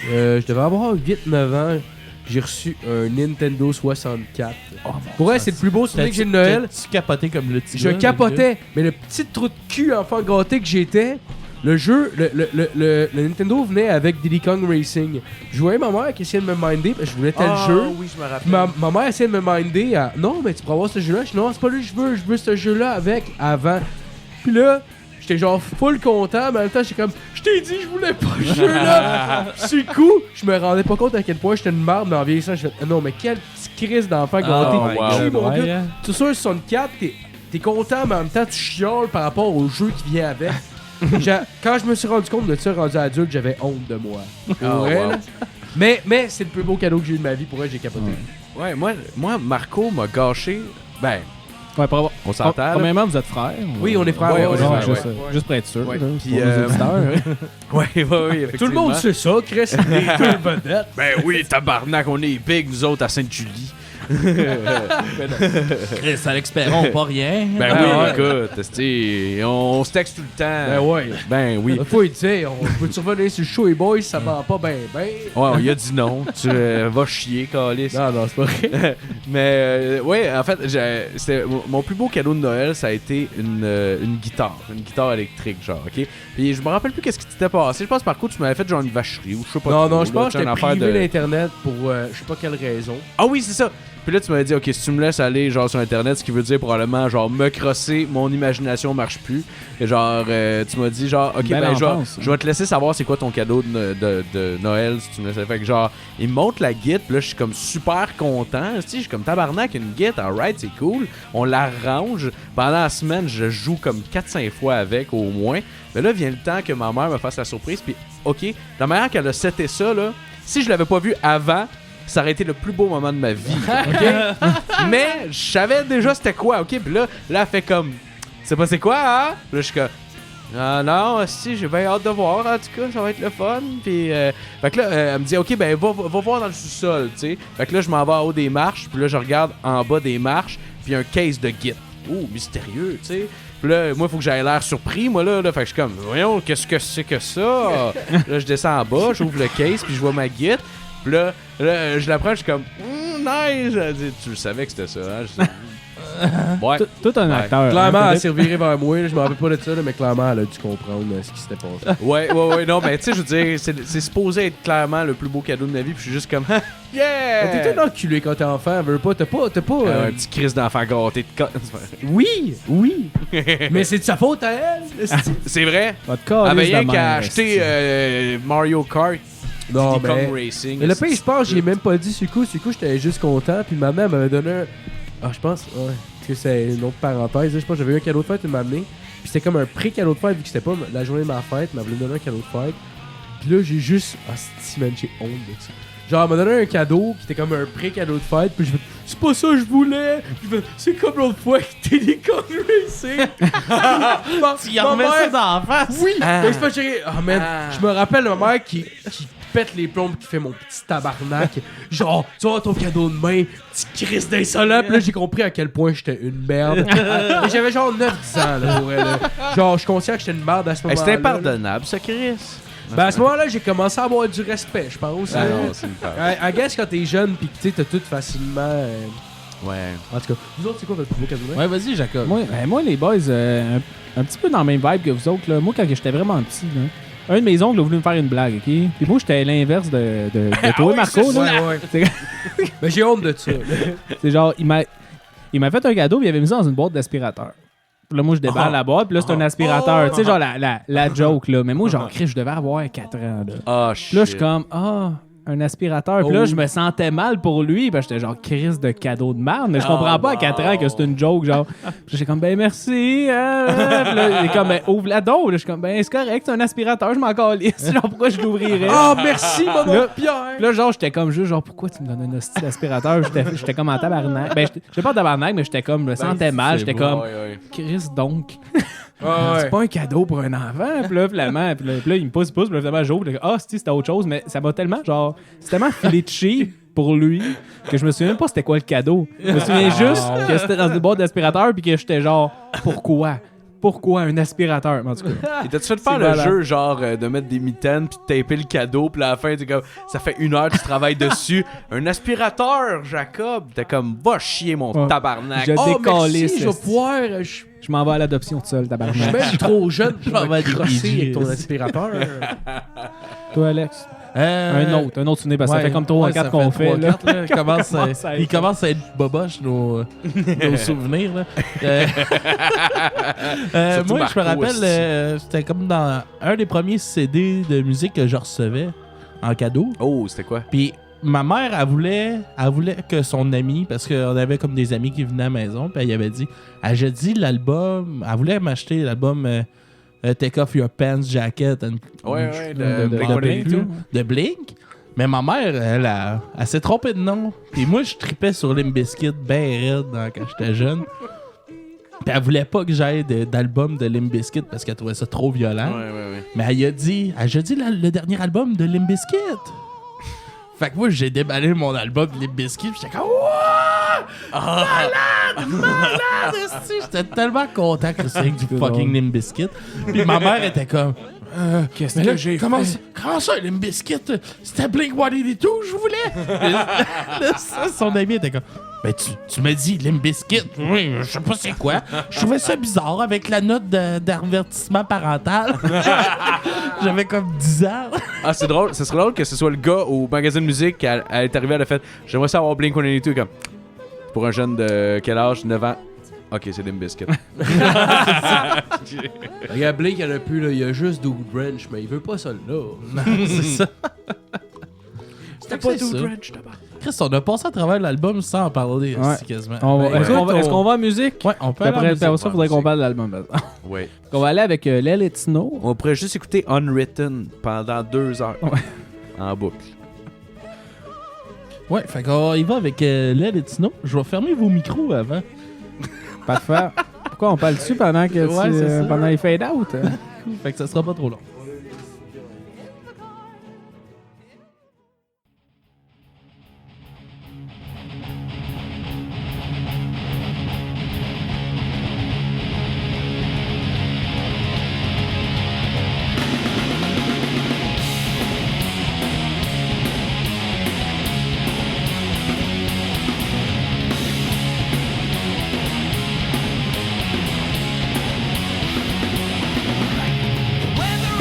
Je devais avoir 8-9 ans. J'ai reçu un Nintendo 64. Pour vrai, c'est le plus beau souvenir que j'ai de Noël. Tu capotais comme le petit Je gars, capotais, mais le petit trou de cul enfant gâté que j'étais, le jeu, le Nintendo venait avec Diddy Kong Racing. Je voyais ma mère qui essayait de me minder, parce que je voulais tel jeu. Oui, je me rappelle. Puis ma mère essayait de me minder à non, mais tu pourras avoir ce jeu-là. Je dis non, c'est pas lui que je veux ce jeu-là avec avant. Puis là, j'étais genre full content, mais en même temps, j'étais comme je t'ai dit, je voulais pas ce jeu-là. Sur le coup, je me rendais pas compte à quel point j'étais une marde, mais en vieillissant, je fais non, mais quel petit crise d'enfant gâté. my Cul, God, mon ouais, gars. hein. Tu sur le 64, t'es content, mais en même temps, tu chiales par rapport au jeu qui vient avec. Quand je me suis rendu compte de ça, rendu adulte, j'avais honte de moi. Pour vrai, wow. là. Mais c'est le plus beau cadeau que j'ai eu de ma vie. Pour vrai, j'ai capoté. Ouais, moi, Marco m'a gâché. Ben, Ouais, pour avoir- on s'entend. là. Premièrement, vous êtes frères. Oui, on est frères. Ouais, ouais, on est ouais, frères, ouais, juste, ouais. juste pour être sûr. Ouais. là, Puis, pour nos auditeurs. Ouais, Tout le effectivement. monde sait ça, Chris. C'est des deux vedettes. Ben oui, tabarnak, on est big, nous autres, à Sainte-Julie. Chris, Alex Perron, pas rien. Ben Ah, oui, ouais. écoute, t'sais, on se texte tout le temps. Ben ouais. Ben oui. L'autre fois, il disait, on peut-tu revenir sur le show et boys, ça ment pas ben. Ouais, il a dit non. Tu vas chier, Calis. Non, non, c'est pas vrai. Mais ouais, en fait, c'était mon plus beau cadeau de Noël, ça a été une guitare électrique, genre, ok. Puis je me rappelle plus qu'est-ce qui t'était passé. Je pense par contre tu m'avais fait genre une vacherie ou je sais pas. Non, trop, non, je là, pense que tu sais, j'étais une affaire privé de- d'Internet pour je sais pas quelle raison. Ah oui, c'est ça. Puis là, tu m'avais dit, ok, si tu me laisses aller genre sur Internet, ce qui veut dire probablement genre me crosser, mon imagination marche plus. Et genre, tu m'as dit genre, ok, Belle ben enfance, je vais te laisser savoir c'est quoi ton cadeau de Noël si tu me laisses. Fait que genre, il me montre la guide, puis là, je suis comme super content. Tu sais, je suis comme tabarnak, une guide, alright, c'est cool. On la range. Pendant la semaine, je joue comme 4-5 fois avec au moins. Mais là, vient le temps que ma mère me fasse la surprise. Puis, ok, la manière qu'elle a seté ça, là, si je l'avais pas vu avant, ça aurait été le plus beau moment de ma vie. OK? Mais je savais déjà c'était quoi, OK? Puis là, elle fait comme, c'est pas c'est quoi, hein? Puis là, je suis comme, ah non, si, j'ai bien hâte de voir, en tout cas, ça va être le fun. Puis, fait que là, elle me dit, OK, ben, va voir dans le sous-sol, tu sais. Fait que là, je m'en vais en haut des marches, puis là, je regarde en bas des marches, puis un case de Git. Oh, mystérieux, tu sais. Puis là, moi, il faut que j'aille l'air surpris, moi, là. Fait que je suis comme, voyons, qu'est-ce que c'est que ça? Là, je descends en bas, j'ouvre le case, puis je vois ma Git. Puis là, je la prends, je suis comme, nice! Elle dit, tu le savais que c'était ça, hein? Je dis, ouais. Tout un Ouais. acteur. Clairement, hein, elle Philippe? s'est revirée vers moi. Là, je me rappelle pas de ça, là, mais clairement, elle a dû comprendre ce qui s'était passé. Ouais, non, mais tu sais, je veux dire, c'est supposé être clairement le plus beau cadeau de ma vie, puis je suis juste comme, yeah! T'es un enculé quand t'es enfant, veux pas, t'as pas. Un petit crise d'enfant gâté de Oui, mais c'est de sa faute à elle. C'est vrai? Votre Elle avait calice rien de qu'à mère, acheter esti. Mario Kart, Non, Diddy Kong mais. Racing. Mais le pire, je pense, j'ai même pas dit sur le coup. Sur le coup, j'étais juste content. Puis ma mère m'avait donné un. Ah, je pense. Ouais. Que c'est une autre parenthèse. Je pense que j'avais eu un cadeau de fête, elle m'a amené. Puis c'était comme un pré-cadeau de fête, vu que c'était pas la journée de ma fête, mais elle voulait me donner un cadeau de fête. Puis là, j'ai juste. Ah, man, j'ai honte de ça. Genre, elle m'a donné un cadeau qui était comme un pré-cadeau de fête, puis je fais, c'est pas ça que je voulais. Je fais, c'est comme l'autre fois que t'es des conneries, c'est. Tu y remets ça dans la face. Oui! Mais c'est pas chérie. Ah, man, je me rappelle ma mère qui pète les plombs, qui fait mon petit tabarnak. Genre, tu vois ton cadeau de main, petit Chris d'insolent. Puis là, j'ai compris à quel point j'étais une merde. Et j'avais genre 9-10 ans, là, pour elle. Genre, je suis conscient que j'étais une merde à ce moment-là. C'était là. impardonnable, ça, Chris. Ben à ce moment-là, j'ai commencé à avoir du respect, je pense. Ah non, c'est une peur. I guess quand t'es jeune pis que tu sais, t'as tout facilement. Ouais. En tout cas, vous autres, c'est quoi votre plus beau cadeau de main? Ouais, vas-y, Jacob. Moi, les boys, un petit peu dans la même vibe que vous autres. Là. Moi, quand j'étais vraiment petit, là, un de mes oncles a voulu me faire une blague, ok? Puis moi, j'étais l'inverse de toi, Marco. Là. Ouais. C'est- Ben j'ai honte de ça. C'est genre, il m'a fait un cadeau, puis il avait mis ça dans une boîte d'aspirateur. Puis là, moi, je déballe la boîte, puis là, c'est un aspirateur. Tu sais, genre la joke, là. Mais moi, genre, Chris, je devais avoir 4 ans, là. Ah, Puis là, je suis comme, un aspirateur. Puis là, je me sentais mal pour lui. Puis j'étais genre, Chris de cadeau de merde. Mais je comprends pas à 4 ans que c'est une joke, genre. Puis j'étais comme, ben merci. Puis là, il est comme, ben ouvre la dos. Là, je suis comme, ben c'est correct, c'est un aspirateur, je m'en calisse. Genre, pourquoi je l'ouvrirais? Oh, merci, mon Là- Pierre! Puis là, genre, j'étais comme juste, genre, pourquoi tu me donnes un hostie d'aspirateur? J'étais comme en tabarnak. Ben, j'étais pas en tabarnak, mais j'étais comme, je me sentais mal. J'étais comme, Chris, donc. C'est pas un cadeau pour un enfant. Puis là, finalement, puis là, il me pousse, puis là, finalement, j'ouvre. Ah, c'était autre chose, mais ça m'a tellement, genre, c'est tellement filé de cheap pour lui que je me souviens même pas c'était quoi le cadeau. Je me souviens juste que c'était dans une boîte d'aspirateur, puis que j'étais genre, pourquoi? Pourquoi un aspirateur? En tout cas. Et t'as-tu fait faire le jeu, genre, de mettre des mitaines puis de taper le cadeau, puis à la fin, t'es comme, ça fait 1 heure que tu travailles dessus. Un aspirateur, Jacob! T'es comme, va chier mon Ouais. tabarnak. Je Oh, décalisse, merci, je vais esti. pouvoir. Je m'en vais à l'adoption tout seul, Je suis tabarnak. même trop jeune pour m'en vais à me des crosser PG. avec ton aspirateur. Toi, Alex. Un autre souvenir, parce que ça fait comme 3 ou 4 qu'on fait. Là. Il commence à être boboche, nos souvenirs. Là. Surtout Moi, je me Marco rappelle, aussi. c'était comme dans un des premiers CD de musique que je recevais en cadeau. Oh, c'était quoi? Puis ma mère, elle voulait que son ami, parce qu'on avait comme des amis qui venaient à la maison, puis elle avait dit, j'ai dit l'album, elle voulait m'acheter l'album Take Off Your Pants Jacket and Ouais, de Blink-182. de Blink. Mais ma mère, elle s'est trompée de nom. Puis moi, je tripais sur Limp Bizkit ben raide quand j'étais jeune. Puis elle voulait pas que j'aille d'album de Limp Bizkit parce qu'elle trouvait ça trop violent. Ouais. Mais elle a dit le dernier album de Limp Bizkit. Fait que moi, j'ai déballé mon album de Limp Bizkit. J'étais comme, wouah! Malade! esti! J'étais tellement content que c'était du fucking Limp Bizkit. Puis ma mère était comme, Qu'est-ce mais là, que j'ai comment fait? ça, Limp Bizkit? C'était Blink-182, je voulais! Là, son ami était comme, ben tu m'as dit Limp Bizkit. Oui, je sais pas c'est quoi. Je trouvais ça bizarre avec la note d'avertissement parental. J'avais comme 10 ans. Ah, c'est drôle. Ça serait drôle que ce soit le gars au magazine de musique, elle est arrivée, elle a fait, j'aimerais savoir Blink-182, comme, pour un jeune de quel âge? 9 ans. Ok, c'est Limp Bizkit. Regarde, Blake, il y en a plus, là. Il y a juste Dude Ranch, mais il veut pas ça là. C'est ça. C'était pas Dude Ranch, tabac. Chris, on a passé à travers l'album sans en parler, Ouais. quasiment. Est-ce qu'on va, écoute, est-ce qu'on va en musique? Ouais, on peut Puis aller en après, musique. après ça, il faudrait qu'on parle de l'album. Ouais. On va aller avec Let It Snow. On pourrait juste écouter Unwritten pendant 2 heures. Ouais. En boucle. Ouais, fait qu'on y va avec Let It Snow. Je vais fermer vos micros avant. Parfait. Pourquoi on parle dessus pendant que Ouais, c'est ça. pendant les fade out? Fait que ça sera pas trop long. Whether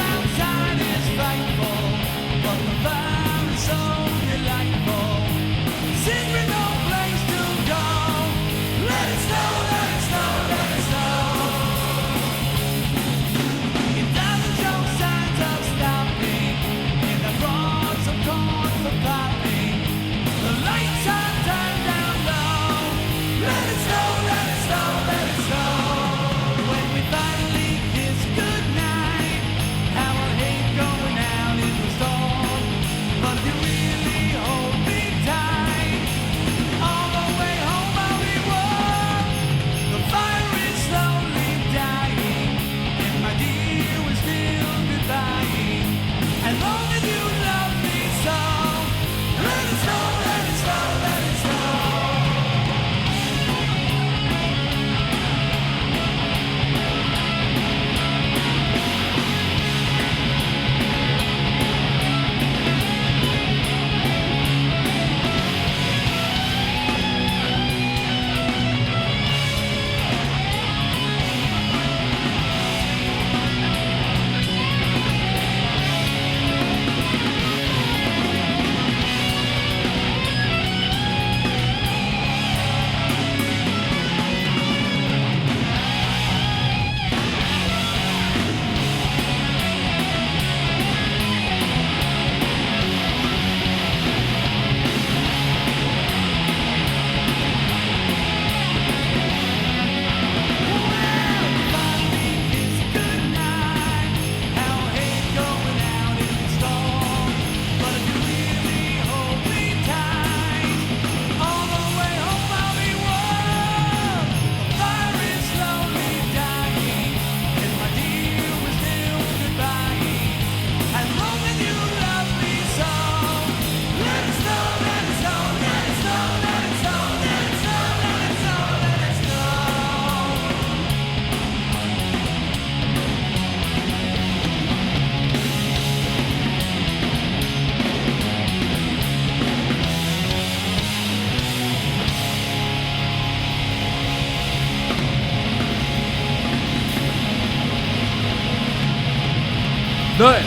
Noël.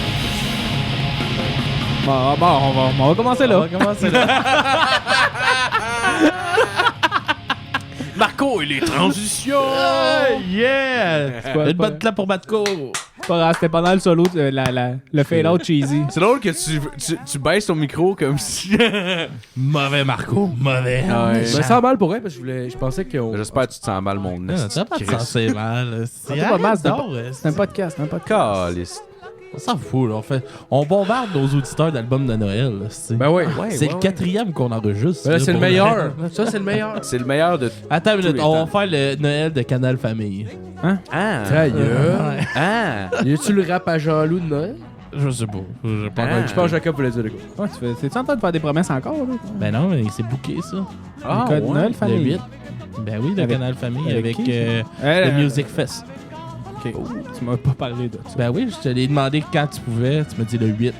Bon, on va commencer là. On va commencer là. Marco et les transitions! Yeah! quoi, Une bonne clap pour Matko. C'est pas grave, c'était pendant le solo, le fade-out cheesy. C'est drôle que tu baisses ton micro comme si... Mauvais Marco, mauvais. Ouais. Je me sens mal pour elle parce que je pensais qu'on. J'espère que tu te sens mal, mon Ah, t'as pas de senser mal. C'est pas mal, c'est c'est un podcast, Calice. On s'en fout, là. On bombarde nos auditeurs d'albums de Noël. Là, Ben ouais. c'est le 4e qu'on enregistre. Ben là, là, c'est le pour meilleur. Ça, c'est le meilleur. C'est le meilleur de... Attends une minute, les on va temps. faire le Noël de Canal Famille. Ah! Ta gueule. Ah! Y a-tu le rap à Jean-Loup de Noël? Je sais pas. J'ai pas Ah. encore Je pense que Jacob voulait dire le quoi. Ouais, t'es-tu en train de faire des promesses encore, là? Ben non, mais c'est booké, ça. Ah, Le code ouais. Noël Le famille. 8. Ben oui, le Avec- Canal Famille avec avec, qui, le Music Fest. Ok. Tu m'as pas parlé de ça. Ben oui, je te l'ai demandé quand tu pouvais. Tu m'as dit le 8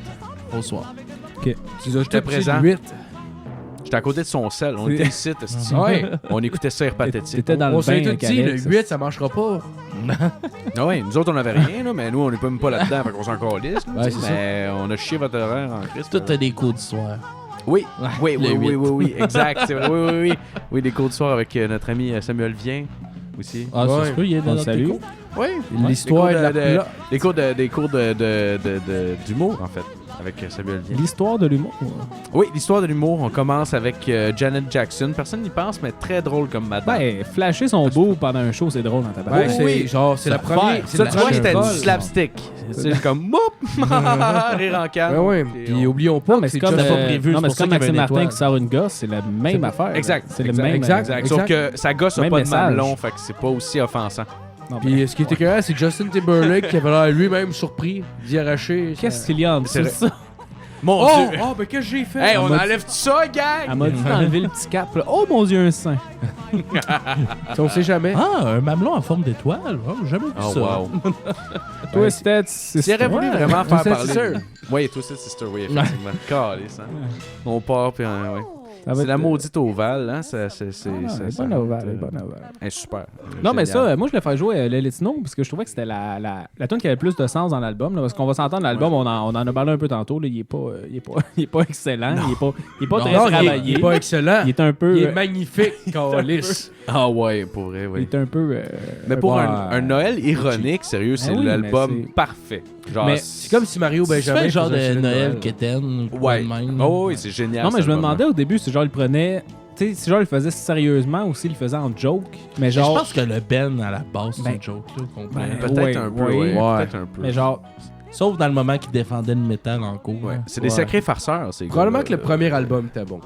au soir. Tu as J'étais tout présent. dit 8. J'étais à côté de son sel. On C'est- était ici, esti. Ouais. On écoutait ça pathétique. T'étais dans On le s'est bain tout avec dit, le Alex. 8, ça marchera pas. Ah ouais, nous autres, on avait rien, là, mais nous, on n'est même pas là-dedans, fait qu'on s'en calisse. Ouais, c'est mais on a chié votre horaire en Christ. Tout a des coups du soir. Oui, oui, Le oui, oui, 8. oui, oui, exact. C'est vrai, oui, oui, oui. Oui, des cours de soir avec notre ami Samuel Vien aussi. Ah, ça Ouais. se peut, il est dans On notre salue. écho. Oui. L'histoire de la pla- Des cours d'humour, en fait, avec Samuel Vien. L'histoire de l'humour. Oui, l'histoire de l'humour, on commence avec Janet Jackson. Personne n'y pense, mais très drôle comme madame. Ben, flasher son beau pendant un show, c'est drôle dans ta Ouais, barre. c'est oui. genre, c'est la Ça première. fait. c'est ça, la tu vois, première c'était du folle. slapstick. C'est comme moup, rire en calme. Ben ouais. Puis oublions pas, Mais que c'est comme, déjà pas euh, prévu, non, c'est mais pour c'est ça comme qu'il y avait Maxime une Martin étoile. qui sort une gosse, c'est la même affaire. Exact. C'est le Exact, même. exact. Exact. Sauf que sa gosse a Même pas de message. mamelon, fait que c'est pas aussi offensant. Non, Puis ce qui était écœurant, c'est que Justin Timberlake qui avait l'air lui-même surpris d'y arracher. qu'est-ce qu'il y a en C'est dessous de ça? Mon Oh, Dieu! oh, ben qu'est-ce que j'ai fait? Hey, on m'a enlève tout ça, gang! Elle m'a dit d'enlever le petit cap. Là. Oh mon Dieu, un sein. On sait jamais. Ah, un mamelon en forme d'étoile. Oh, j'ai jamais vu Oh, ça. wow. Twisted Sister. S'il aurait voulu vraiment faire Twisted parler. Sister. Oui, Twisted Sister, oui, effectivement. Calisse, hein. On part, puis ouais. Ça va C'est être- la maudite ovale, hein. C'est Ah, elle est bonne ovale, elle est bonne ovale. Elle est super. Non, mais Génial. ça, moi, je l'ai fait jouer à Let It Snow parce que je trouvais que c'était la tune qui avait le plus de sens dans l'album. Là, parce qu'on va s'entendre, l'album, on en a parlé un peu tantôt. Là, il est pas excellent. Il est pas très Non, travaillé. il est pas excellent. Il est un peu. Il est magnifique, Carlis. Ah ouais, pour vrai, Il oui. est un peu. Mais pour bon, un Noël ironique, sérieux, c'est oui, mais l'album c'est- parfait. Genre, Mais c'est comme si Mario Tu fais Benjamin le genre faisait un de film Noël quétaine. Ouais. Même. Oh oui, c'est génial. Non, mais cet je me album-là. demandais au début si genre il prenait. Tu sais, si genre il le faisait sérieusement ou s'il le faisait en joke. Mais Mais genre. je pense que le Ben à la base, c'est Ben, un joke. Là, complet. ben, Peut-être Ouais, un peu, ouais. ouais. Ouais. Peut-être un peu. Mais genre. Sauf dans le moment qu'il défendait le métal en cours. Ouais. là. C'est des Ouais. sacrés farceurs, c'est Probablement que le premier album était bon.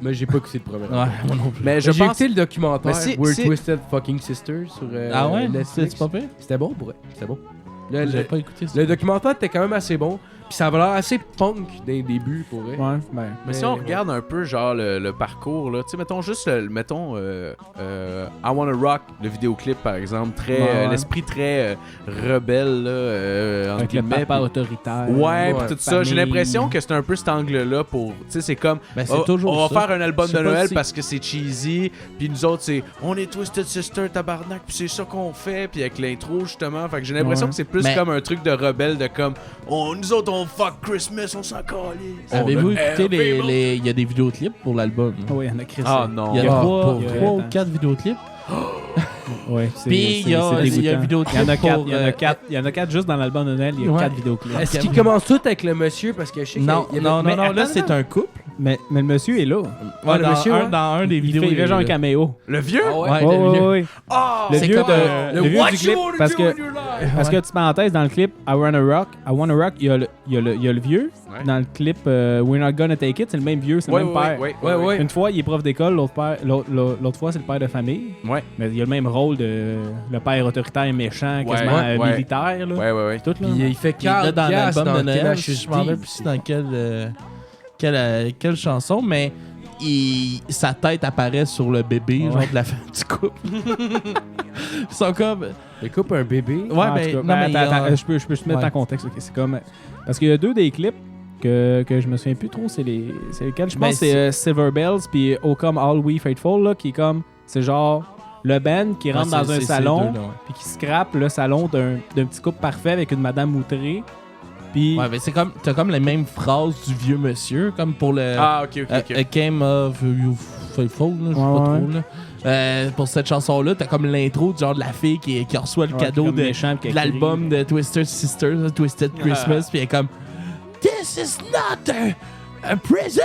Mais j'ai pas écouté le premier album. Ouais, moi non plus. Mais je J'ai pense. écouté le documentaire Mais si- We're si- Twisted Fucking Sisters sur Ah ouais? Netflix. C'est pas pire? C'était bon pour vrai. C'était bon. J'ai pas écouté ça. Le documentaire était quand même assez bon. Puis ça avait l'air assez punk dès le début pour vrai. Ouais, ben. Mais si on regarde un peu genre le parcours là, tu sais mettons juste I Wanna Rock, le vidéoclip par exemple, très Ouais. l'esprit très rebelle là, entre Avec le guillemets, papa puis- autoritaire. Ouais, Ouais. puis tout ça, j'ai Famille. l'impression que c'est un peu cet angle-là pour, tu sais, c'est comme, Ben, c'est oh, toujours on va ça. faire un album Je de sais pas Noël si- parce que c'est cheesy, puis nous autres c'est, on est Twisted Sister tabarnak, puis c'est ça qu'on fait, puis avec l'intro justement, fait que j'ai l'impression Ouais. que c'est plus Mais- comme un truc de rebelle de comme, nous autres on fuck Christmas, on s'en calisse. Avez-vous On a écouté every les. Il y a des vidéoclips pour l'album. Ah oui, il y en a Chris. Ah non. Il y a Ah, trois pour vrai. ou quatre vidéoclips. Ouais, c'est- Puis il y a- c'est il y a dégoûtant. vidéoclip Il y en a quatre. pour, Il y en a quatre juste dans l'album de Noël. Il y a Ouais. 4 vidéoclips. Est-ce qu'ils commencent tous avec le monsieur parce que je sais Non, qu'il y avait- non, Mais non, là attends, c'est un couple. Mais le monsieur est là. Ouais, le dans, monsieur, un, ouais. dans un des vidéos. Il fait genre un là. caméo. Le vieux? Ah ouais? Ouais, Oh, le vieux. ouais, ouais. Ah! Le c'est vieux, comme, le vieux What du you clip, wanna parce do que, in your life? parce que tu parenthèses, dans le clip I Wanna Rock, il y a le vieux. Ouais. Dans le clip We're Not Gonna Take It, c'est le même vieux, c'est le Ouais, même ouais, père. ouais, Ouais, ouais. Une fois, il est prof d'école, l'autre fois, c'est le père de famille. Ouais, Mais il a le même rôle de le père autoritaire méchant, Ouais, quasiment ouais. militaire. Là. ouais, ouais. Tout, là. Puis il fait Puis là, 4 dans piastres l'album de dans Noël, THSD. je me rappelle plus dans quelle chanson, mais sa tête apparaît sur le bébé, Ouais. genre de la femme du couple. Ils sont comme. Il coupe un bébé. Ouais, En mais. tout cas, non, mais il y a- attends, je peux te mettre Ouais. en contexte. Ok, c'est comme parce qu'il y a deux des clips que je me souviens plus trop. C'est lesquels. Je pense Ben, que c'est Silver Bells puis Oh Come All We Faithful là, qui est comme c'est genre le band qui rentre Ouais, dans un c'est salon ces deux-là, ouais. puis qui scrape le salon d'un petit couple parfait avec une madame outrée. Puis, Ouais, mais c'est comme. T'as comme les mêmes phrases du vieux monsieur, comme pour le. Ah, ok, ok. A Game of You Faithful, là, je sais pas Ouais, trop, là. Pour cette chanson-là, t'as comme l'intro genre de la fille qui reçoit le ouais, cadeau comme de méchant, puis qui l'album de Twisted Sisters, là, Twisted Christmas, puis elle est comme This is not a prison,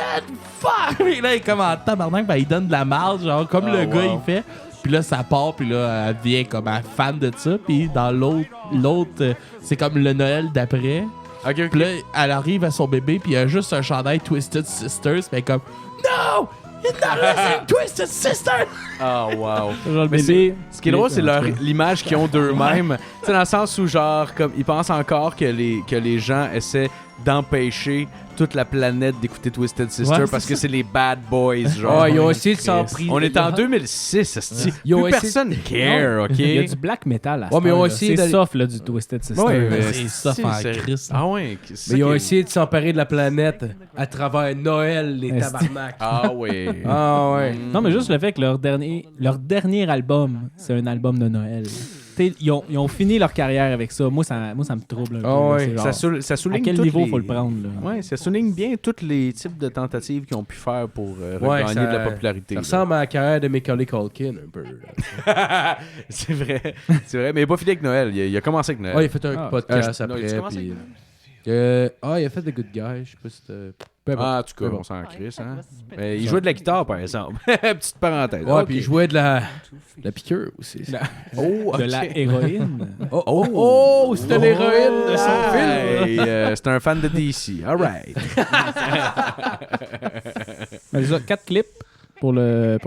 fuck! Puis là, il est comme en tabarnak, ben, il donne de la marge, genre comme le gars il fait. Puis là, ça part, puis là, elle devient comme un fan de ça. Puis dans l'autre, c'est comme le Noël d'après. Ok, ok. Puis là, elle arrive à son bébé, puis il y a juste un chandail Twisted Sisters, puis elle est comme No! You're not listening, Twisted Sisters! Ah, wow. genre, le Mais bébé. Ce qui est drôle, c'est l'image qu'ils ont d'eux-mêmes. Tu sais, dans le sens où, genre, comme ils pensent encore que les gens essaient d'empêcher toute la planète d'écouter Twisted Sister Ouais, parce c'est que c'est les bad boys, genre. Ah, ils ont essayé de s'en Chris. priver. On est en 2006, esti. Ils ont Plus essayé- personne care, ok? Il y a du black metal à Ouais, mais ils ont là. essayé C'est d'aller- soft, là, du Twisted Sister. Ouais, mais c'est ça, si, en c'est- Christ. Ah ouais. Mais ils ont essayé de s'emparer de la planète à travers Noël, les Esti. tabarnak. Ah ouais. Ah ouais. Non, mais juste le fait que leur dernier album, c'est un album de Noël. T'sais, ils ont fini leur carrière avec ça. Moi, ça me trouble un peu. Ah là. ouais. C'est genre, Ça à souligne quel toutes niveau les- faut le prendre, là? Ouais, ça souligne bien tous les types de tentatives qu'ils ont pu faire pour Ouais, regagner ça- de la popularité. Ça là. ressemble à la carrière de Macaulay Culkin un peu. là. C'est vrai, mais il a pas fini avec Noël. Il a commencé avec Noël. Ouais, il a fait un Ah. podcast non, il a après. commencé Puis... avec il a fait The Good Guy. Je sais pas si c'était. Peu importe. Ah, en tout cas, Mais bon. on s'en crisse, hein. Mais il jouait de la guitare, par exemple. Petite parenthèse. Ouais, Ok. puis il jouait de la piqûre aussi. Oh, De la héroïne. Oh, c'était l'héroïne de son film. Hey, c'est un fan de DC. All right. Mais ça, 4 clips pour le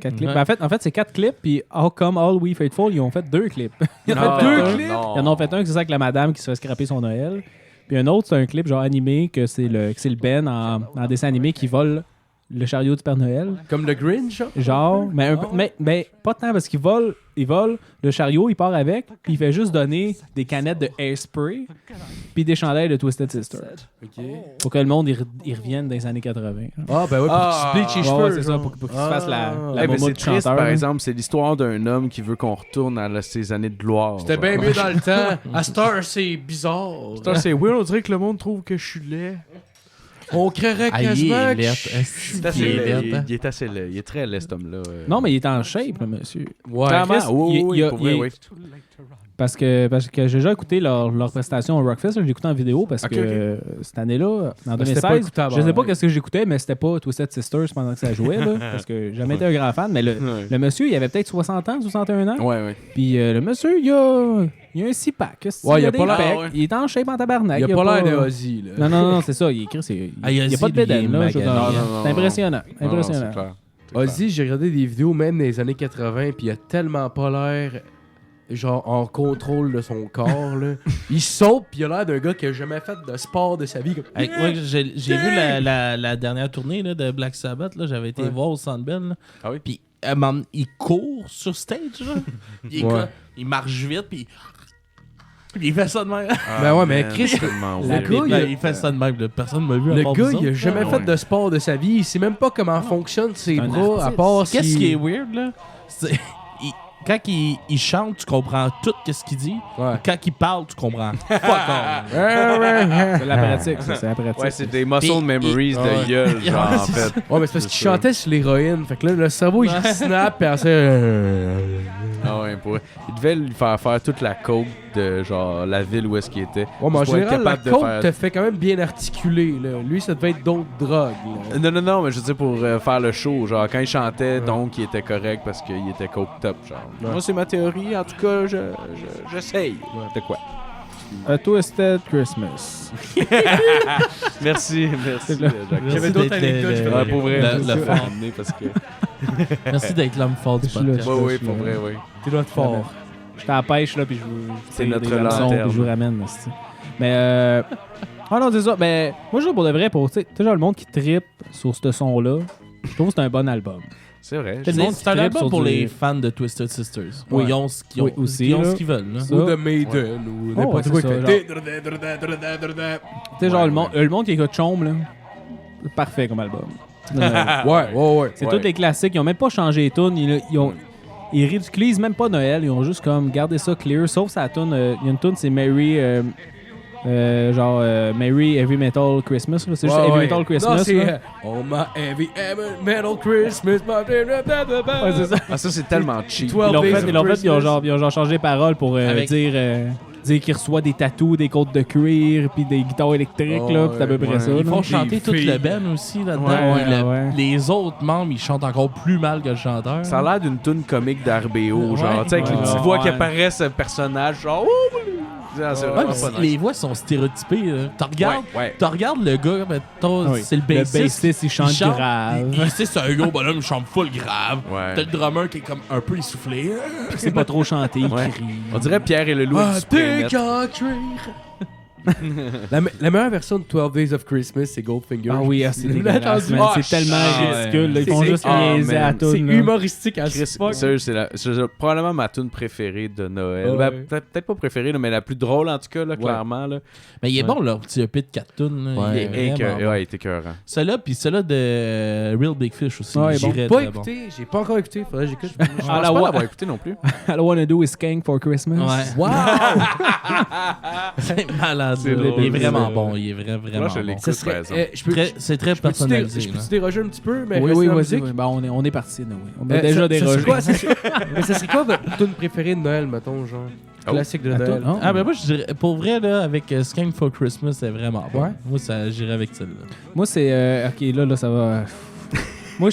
4 clips. Ben, en fait, c'est 4 clips, puis How Come All We Faithful, ils ont fait 2 clips. Ils en ont fait deux un. clips? Ils en ont fait un qui c'est ça avec la madame qui se fait scraper son Noël. Puis un autre, c'est un clip genre animé que c'est le Ben en dessin animé qui vole le chariot du Père Noël. Comme le Grinch. Genre, mais, mais pas tant parce qu'il vole le chariot, il part avec, puis il fait juste donner des canettes de hairspray, puis des chandelles de Twisted Sister. Ok. Pour que le monde il revienne dans les années 80. Ah, ben ouais, pour Ah. qu'il se bleach les Ouais, cheveux. ouais, c'est ça, genre. pour qu'il se fasse la Eh ben, momo c'est du triste, chanteur. par là. exemple, c'est l'histoire d'un homme qui veut qu'on retourne à ses années de gloire. C'était genre. bien mieux dans le temps. À Star, c'est bizarre. Putain, c'est weird, on dirait que le monde trouve que je suis laid. On créerait Ah, il quasiment est que laid. je- C'est assez Il est laid, laid, hein. il est assez laid. Il est très laid, cet homme-là. Non, mais il est en shape, là, monsieur. Ouais. Clairement, Chris, oui, il- oui, il a- pour vrai, il- oui. Parce que j'ai déjà écouté leur prestation au Rockfest. Là, j'ai écouté en vidéo parce Ok, que cette année-là, en c'était pas 2016, écoutable, je sais pas ouais. qu'est-ce que j'écoutais, mais c'était pas Twisted Sisters pendant que ça jouait. Là, parce que j'ai jamais été un grand fan. Mais Ouais. le monsieur, il avait peut-être 60 ans, 61 ans. Ouais, ouais. Puis le monsieur, il a un 6-pack. Ouais, il a des pas l'air- pecs, Ah, ouais. Il est en shape en tabarnak. Il a pas l'air de Ozzy, là. Non, c'est ça. Il écrit, il Ah, y a Ozzy, pas de lui, il bédaine. est là, je veux dire. magané. Non, C'est impressionnant. Non, non, Impressionnant. c'est clair. C'est clair. Ozzy, j'ai regardé des vidéos même des années 80, puis il a tellement pas l'air genre en contrôle de son corps, là. Il saute, puis il a l'air d'un gars qui a jamais fait de sport de sa vie. Comme... Hey, moi, j'ai vu la dernière tournée là, de Black Sabbath. Là, j'avais été Ouais. voir au Centre Bell. là. Ah oui? Puis il court sur stage. Là. Il, est Ouais. comme- il marche vite. Puis il fait ça de même. Ben ouais, mais man, Chris, c'est tellement le weird. gars, il a- il fait ça de même. là. Personne ne m'a vu. à Le part gars, vous il a autres. jamais Ah fait ouais. de sport de sa vie. Il sait même pas comment fonctionnent ses un bras, à artiste. part Qu'est-ce s'il- qui est weird, là? C'est- quand il chante, tu comprends tout ce qu'il dit. Ouais. Quand il parle, tu comprends. Fuck all. C'est la pratique, ça. C'est la pratique. Ouais, c'est des muscle Puis- memories Ouais. de gueule, genre, en fait. Ouais, mais c'est parce C'est qu'il ça. chantait sur l'héroïne. Fait que là, le cerveau, il snap, puis après... Ah ouais, pour... Il devait lui faire toute la coke de, genre, la ville où est-ce qu'il était. Ouais, mais en Juste pour être général, la capable de coke faire- te fait quand même bien articuler, là. Lui, ça devait être d'autres drogues, là. Non, mais je veux dire pour faire le show, genre quand il chantait, donc il était correct parce qu'il était coke top, genre. Ouais. Moi, c'est ma théorie, en tout cas, j'essaye. De quoi? A Twisted Christmas. Merci, C'est là. Jacques. J'avais d'autres anecdotes, je Ouais, pour vrai, le le fort. amener parce que. Merci d'être l'homme fort du Je suis là, podcast. Ouais, oui, je pour suis vrai, là. oui. T'es doit être fort. J'étais à la pêche, là, puis je vous. C'est des notre hameçons, lanterne. puis je vous ramène, esti. Mais, ah non, c'est ça. Mais, moi, je dis pour de vrai, pour, tu sais, genre le monde qui trippe sur ce son-là, je trouve que c'est un bon album. C'est vrai. C'est le monde qui C'est un trippe album sur pour du- les fans de Twisted Sisters. Ouais. Ils ont ce qu'ils Oui, ont, aussi, ils ont là. ce qu'ils veulent. là. Ça. Ou de Maiden, ou Oh, n'importe ouais, quoi. c'est qui ça, fait... Tu sais, genre, Ouais, le monde qui écoute Chombe, là, c'est parfait comme album. Ouais. C'est Ouais. tous les classiques. Ils ont même pas changé les tunes. Ils ridiculisent même pas Noël. Ils ont juste comme gardé ça clear. Sauf sa tune. Il y a une tune, c'est Merry Genre Merry Heavy Metal Christmas. là. C'est juste Heavy Metal Christmas. Non, c'est là. Oh my heavy metal Christmas. Ouais, c'est ça. Ah, ça, c'est tellement cheap. 12 Ils l'ont Days fait, of ils l'ont fait, ils ont Christmas. genre changé les paroles pour Avec- dire qu'il reçoit des tatous, des côtes de cuir, puis des guitares électriques, Oh, là, puis c'est à peu ouais, près ça. Ils là. font chanter tout filles. le band aussi là-dedans. Ouais, Puis ouais. Les autres membres, ils chantent encore plus mal que le chanteur. Ça a l'air d'une toune comique d'RBO, genre, Ouais. tu sais, avec les Ouais. petites voix qui Ouais. apparaissent, personnage, genre, c'est Ouais, vraiment puis pas nice. les voix sont stéréotypées. Là. Ouais. Tu regardes le gars, mettons, Oui. c'est le Le bassiste. bassiste, il chante grave. C'est un gros bonhomme, il chante full grave. Ouais. T'as le drummer qui est comme un peu essoufflé. C'est pas trop chanté, il Ouais. crie. On dirait Pierre et le loup Ah, du Spray Net. La meilleure version de 12 Days of Christmas, c'est Goldfinger. Ah oui, c'est Vous l'avez dégueulasse, entendu? man. Ah, C'est tellement shit. ridicule. là. Ils C'est- font c'est- juste ah, niaiser man. à tout. C'est humoristique à Chris, fuck. sérieux, c'est probablement ma tune préférée de Noël. Ouais. Ben, peut-être pas préférée, là, mais la plus drôle en tout cas, là, clairement. Là. Mais il est Ouais. bon, leur petit EP de 4 tunes. là. Il Il est est vraiment bon. ouais, il est écœurant. Celui-là, puis celui-là de Real Big Fish aussi. Ouais, il bon. girait Pas très écouté, j'ai pas encore écouté. Faudrait que j'écoute. Je Ah, pense la pas wa- l'avoir écouté non plus. All I wanna do is skank for Christmas. Ouais. Wow! C'est malade. C'est là. drôle, Il est vraiment ça. bon. Il est vraiment Là, je bon. l'écoute. Ça serait, par exemple. je peux, C'est très je peux-tu personnalisé. je là. peux-tu déroger un petit peu, mais Oui, reste oui, dans la vas-y. musique? Oui. Ben, on est parti, là, oui. On a Ça déjà serait dérogé. quoi, mais ça serait quoi votre tune préférée de Noël, mettons, genre? Oh. Classique de Attends, Noël. non. Ah ben moi je dirais, pour vrai là, avec Skank for Christmas, c'est vraiment bon. Ouais. Moi ça, j'irais avec celle-là. Moi, c'est... OK, là, ça va... Moi,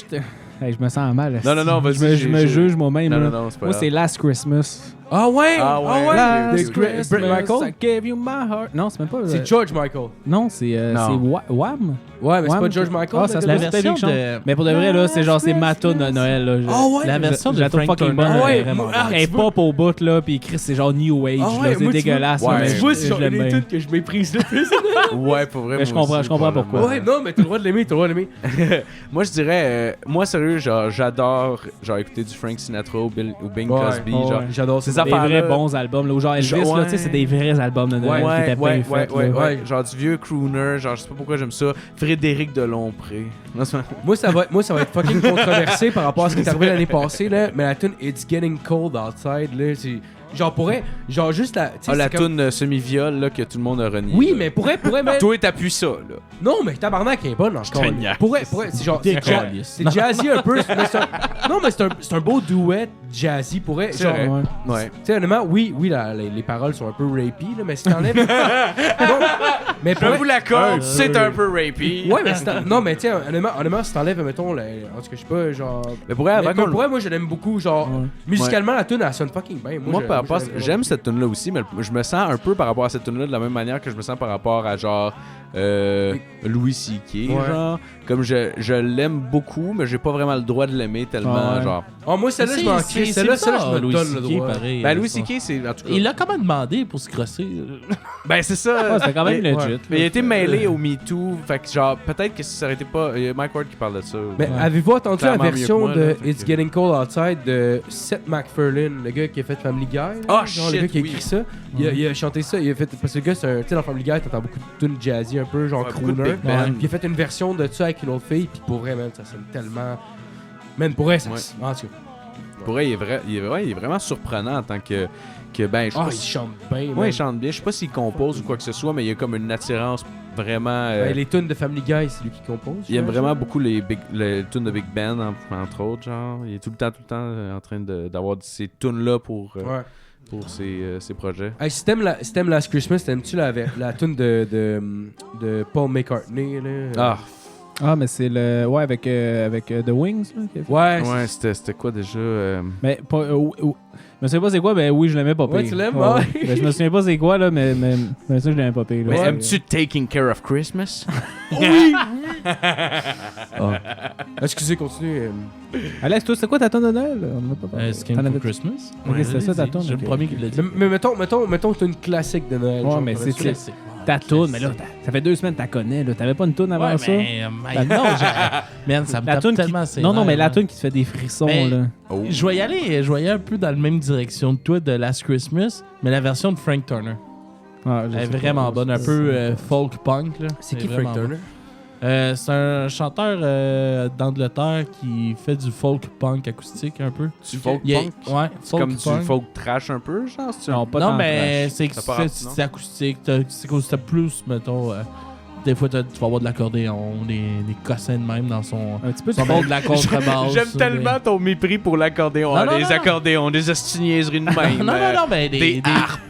je me sens mal. Non, non, non, vas-y, Je me j'ai- juge moi-même. Non, là. non, non, c'est pas Moi, grave. c'est Last Christmas. Ah ouais? Ah ouais. Last j'ai- Brett Michael? I gave you my heart. Non, c'est même pas... C'est George Michael. Non, c'est Non. Wham. Ouais, mais c'est Wham. pas George Michael. Ah, ça se le La gars? peut version David de Mais pour de vrai, là, c'est genre, c'est ma tune de Noël. Là. Ah ouais? la version Je de la trouve Frank fucking Turner bonne. Ah ouais, est vraiment moi- bonne. Elle est tu pop au bout, là, puis Chris, c'est genre New Age, Ah là, ouais, c'est moi, tu vois- dégueulasse. Ouais. là, mais Tu vois, c'est genre je l'aime les bien. tunes que je méprise le plus. Ouais, pour vrai. Mais je moi comprends- aussi, je comprends probablement. pourquoi. Ouais, non, mais t'as le droit de l'aimer, t'as le droit de l'aimer. Moi, je dirais, moi, sérieux, genre, j'adore genre, écouter du Frank Sinatra ou Bing Cosby. Ouais, genre, ouais. J'adore Ces ça. Des affaires-là- vrais bons albums, là, ou genre Elvis, Genre, là, tu sais, c'est des vrais albums de Noël qui Ouais, étaient ouais, bien ouais, faits. ouais, là. ouais. Genre du vieux crooner, genre, je sais pas pourquoi j'aime ça. Frédéric Delompré. Non, c'est- Moi, ça va être fucking controversé par rapport à ce qui est arrivé l'année passée, là. Mais la tune It's Getting Cold Outside, là, c'est. Genre, pourrait. Genre, juste la. tu sais, Ah, la c'est comme- toune semi-viol, là, que tout le monde a renié. Oui, là. mais pourrait, mais. Toi, t'appuies ça, là. Non, mais tabarnak, elle est bonne encore. te niaise. Pourrait, c'est genre. C'est Décalisse. c'est jazzy un peu. mais c'est un- non, mais c'est un beau duet jazzy. Pourrait. C'est Genre. vrai. Ouais. Ouais. Tu sais, honnêtement, oui, les paroles sont un peu rapey, là, mais si t'enlèves. Non, mais Je pourrait- vous l'accorde, c'est un peu rapey. Ouais, mais non, mais tiens, honnêtement, si t'enlèves, mettons, en tout cas, je sais pas, genre. Mais pour vrai, Mais avant qu'on le- pour vrai, moi, je l'aime beaucoup, genre. Ouais. Musicalement, la tune, elle sonne fucking bien. Moi, je- par rapport à- je l'aime j'aime cette tune là aussi, mais je me sens un peu par rapport à cette tune là de la même manière que je me sens par rapport à genre Louis C.K. Ouais. genre comme je l'aime beaucoup, mais j'ai pas vraiment le droit de l'aimer tellement Ouais. genre. Oh, moi, celle-là, je m'en crie. Celle-là, je me Louis donne le C.K. droit. pareil. Ben Louis C.K. c'est en tout cas. Il l'a quand même demandé pour se crosser. Ben c'est ça. Ouais, c'était quand même Mais- legit. ouais. Mais il a été mêlé au Me Too, fait que genre peut-être que si ça aurait été pas, il y a Mike Ward qui parle de ça. Mais Ouais. avez-vous entendu la Clairement mieux version que moi, de là, fait It's que- Getting Cold Outside de Seth MacFarlane, le gars qui a fait Family Guy? là, Ah, genre, le shit, gars qui a oui. écrit ça. Il a chanté ça, il a fait. Parce que le gars, c'est un. Tu sais, dans Family Guy, t'entends beaucoup de tunes jazzy un peu, genre Ouais, beaucoup de crooner. big band. Puis il a fait une version de ça avec une autre fille, puis pour vrai, man, ça sonne tellement. Man, pour vrai, ça. Ouais. En tout cas. Pour vrai, il est vraiment surprenant en tant que ben je sais Ah, pas il si- chante bien, man. Ouais, il chante bien. Je sais pas s'il compose ou quoi que ce soit, mais il y a comme une attirance vraiment. Ben, les tunes de Family Guy, c'est lui qui compose. Il aime j'imagine. vraiment beaucoup les tunes de Big Ben, entre autres, genre. Il est tout le temps en train d'avoir ces tunes-là pour Ouais. ses projets. Hey, si t'aimes Last Christmas, t'aimes-tu la tune de Paul McCartney, là? Ah, Ah, mais c'est le. Ouais, avec The Wings, là. qu'il a fait. Ouais, ouais, c'était quoi déjà Mais pas. Je me souviens pas c'est quoi, mais oui, je l'aimais pas pire. Ouais, tu l'aimes, Ouais. ouais. Mais je me souviens pas c'est quoi, là, mais ça, je l'aimais pas pire. là. Mais Ouais. aimes-tu Taking Care of Christmas? Excusez, continuez. Alex, toi, c'est quoi ta tonne de Noël? On en a pas parlé. Skank T'en for avais- Christmas. Ok, c'était ça, ta allez-y. toune, J'ai ok. le premier qui l'a dit. Mais mettons que t'as une classique de Noël. Ouais, genre, mais t'aurais c'est- su. Classique. Ta toune, mais là, ça fait 2 semaines que t'as connais, là. T'avais pas une toune avant Ouais, ça? mais non, man, ça me La tape toune tellement qui... ses Non, non, nerfs, mais la là. toune qui te fait des frissons, Mais- là. Oh. Je vais y aller un peu dans la même direction que toi de Last Christmas, mais la version de Frank Turner. Ah, je Elle est sais vraiment pas. bonne, un peu folk punk. Là. C'est qui vraiment Frank Turner? bon. C'est un chanteur d'Angleterre qui fait du folk punk acoustique un peu. Du folk Il est- punk? Ouais, C'est comme punk. du folk trash un peu, genre? c'est-tu Non, pas Non, tant mais trash. c'est que Ça part, c'est acoustique. C'est plus, mettons. Des fois, tu vas avoir de l'accordéon, des cossins de même dans son. Un petit peu de Son monde de la contrebasse. J'aime mais- tellement ton mépris pour l'accordéon. Non, non, Les non. accordéons, des ostiniaiseries de même. Non, non, non, ben Des harpes.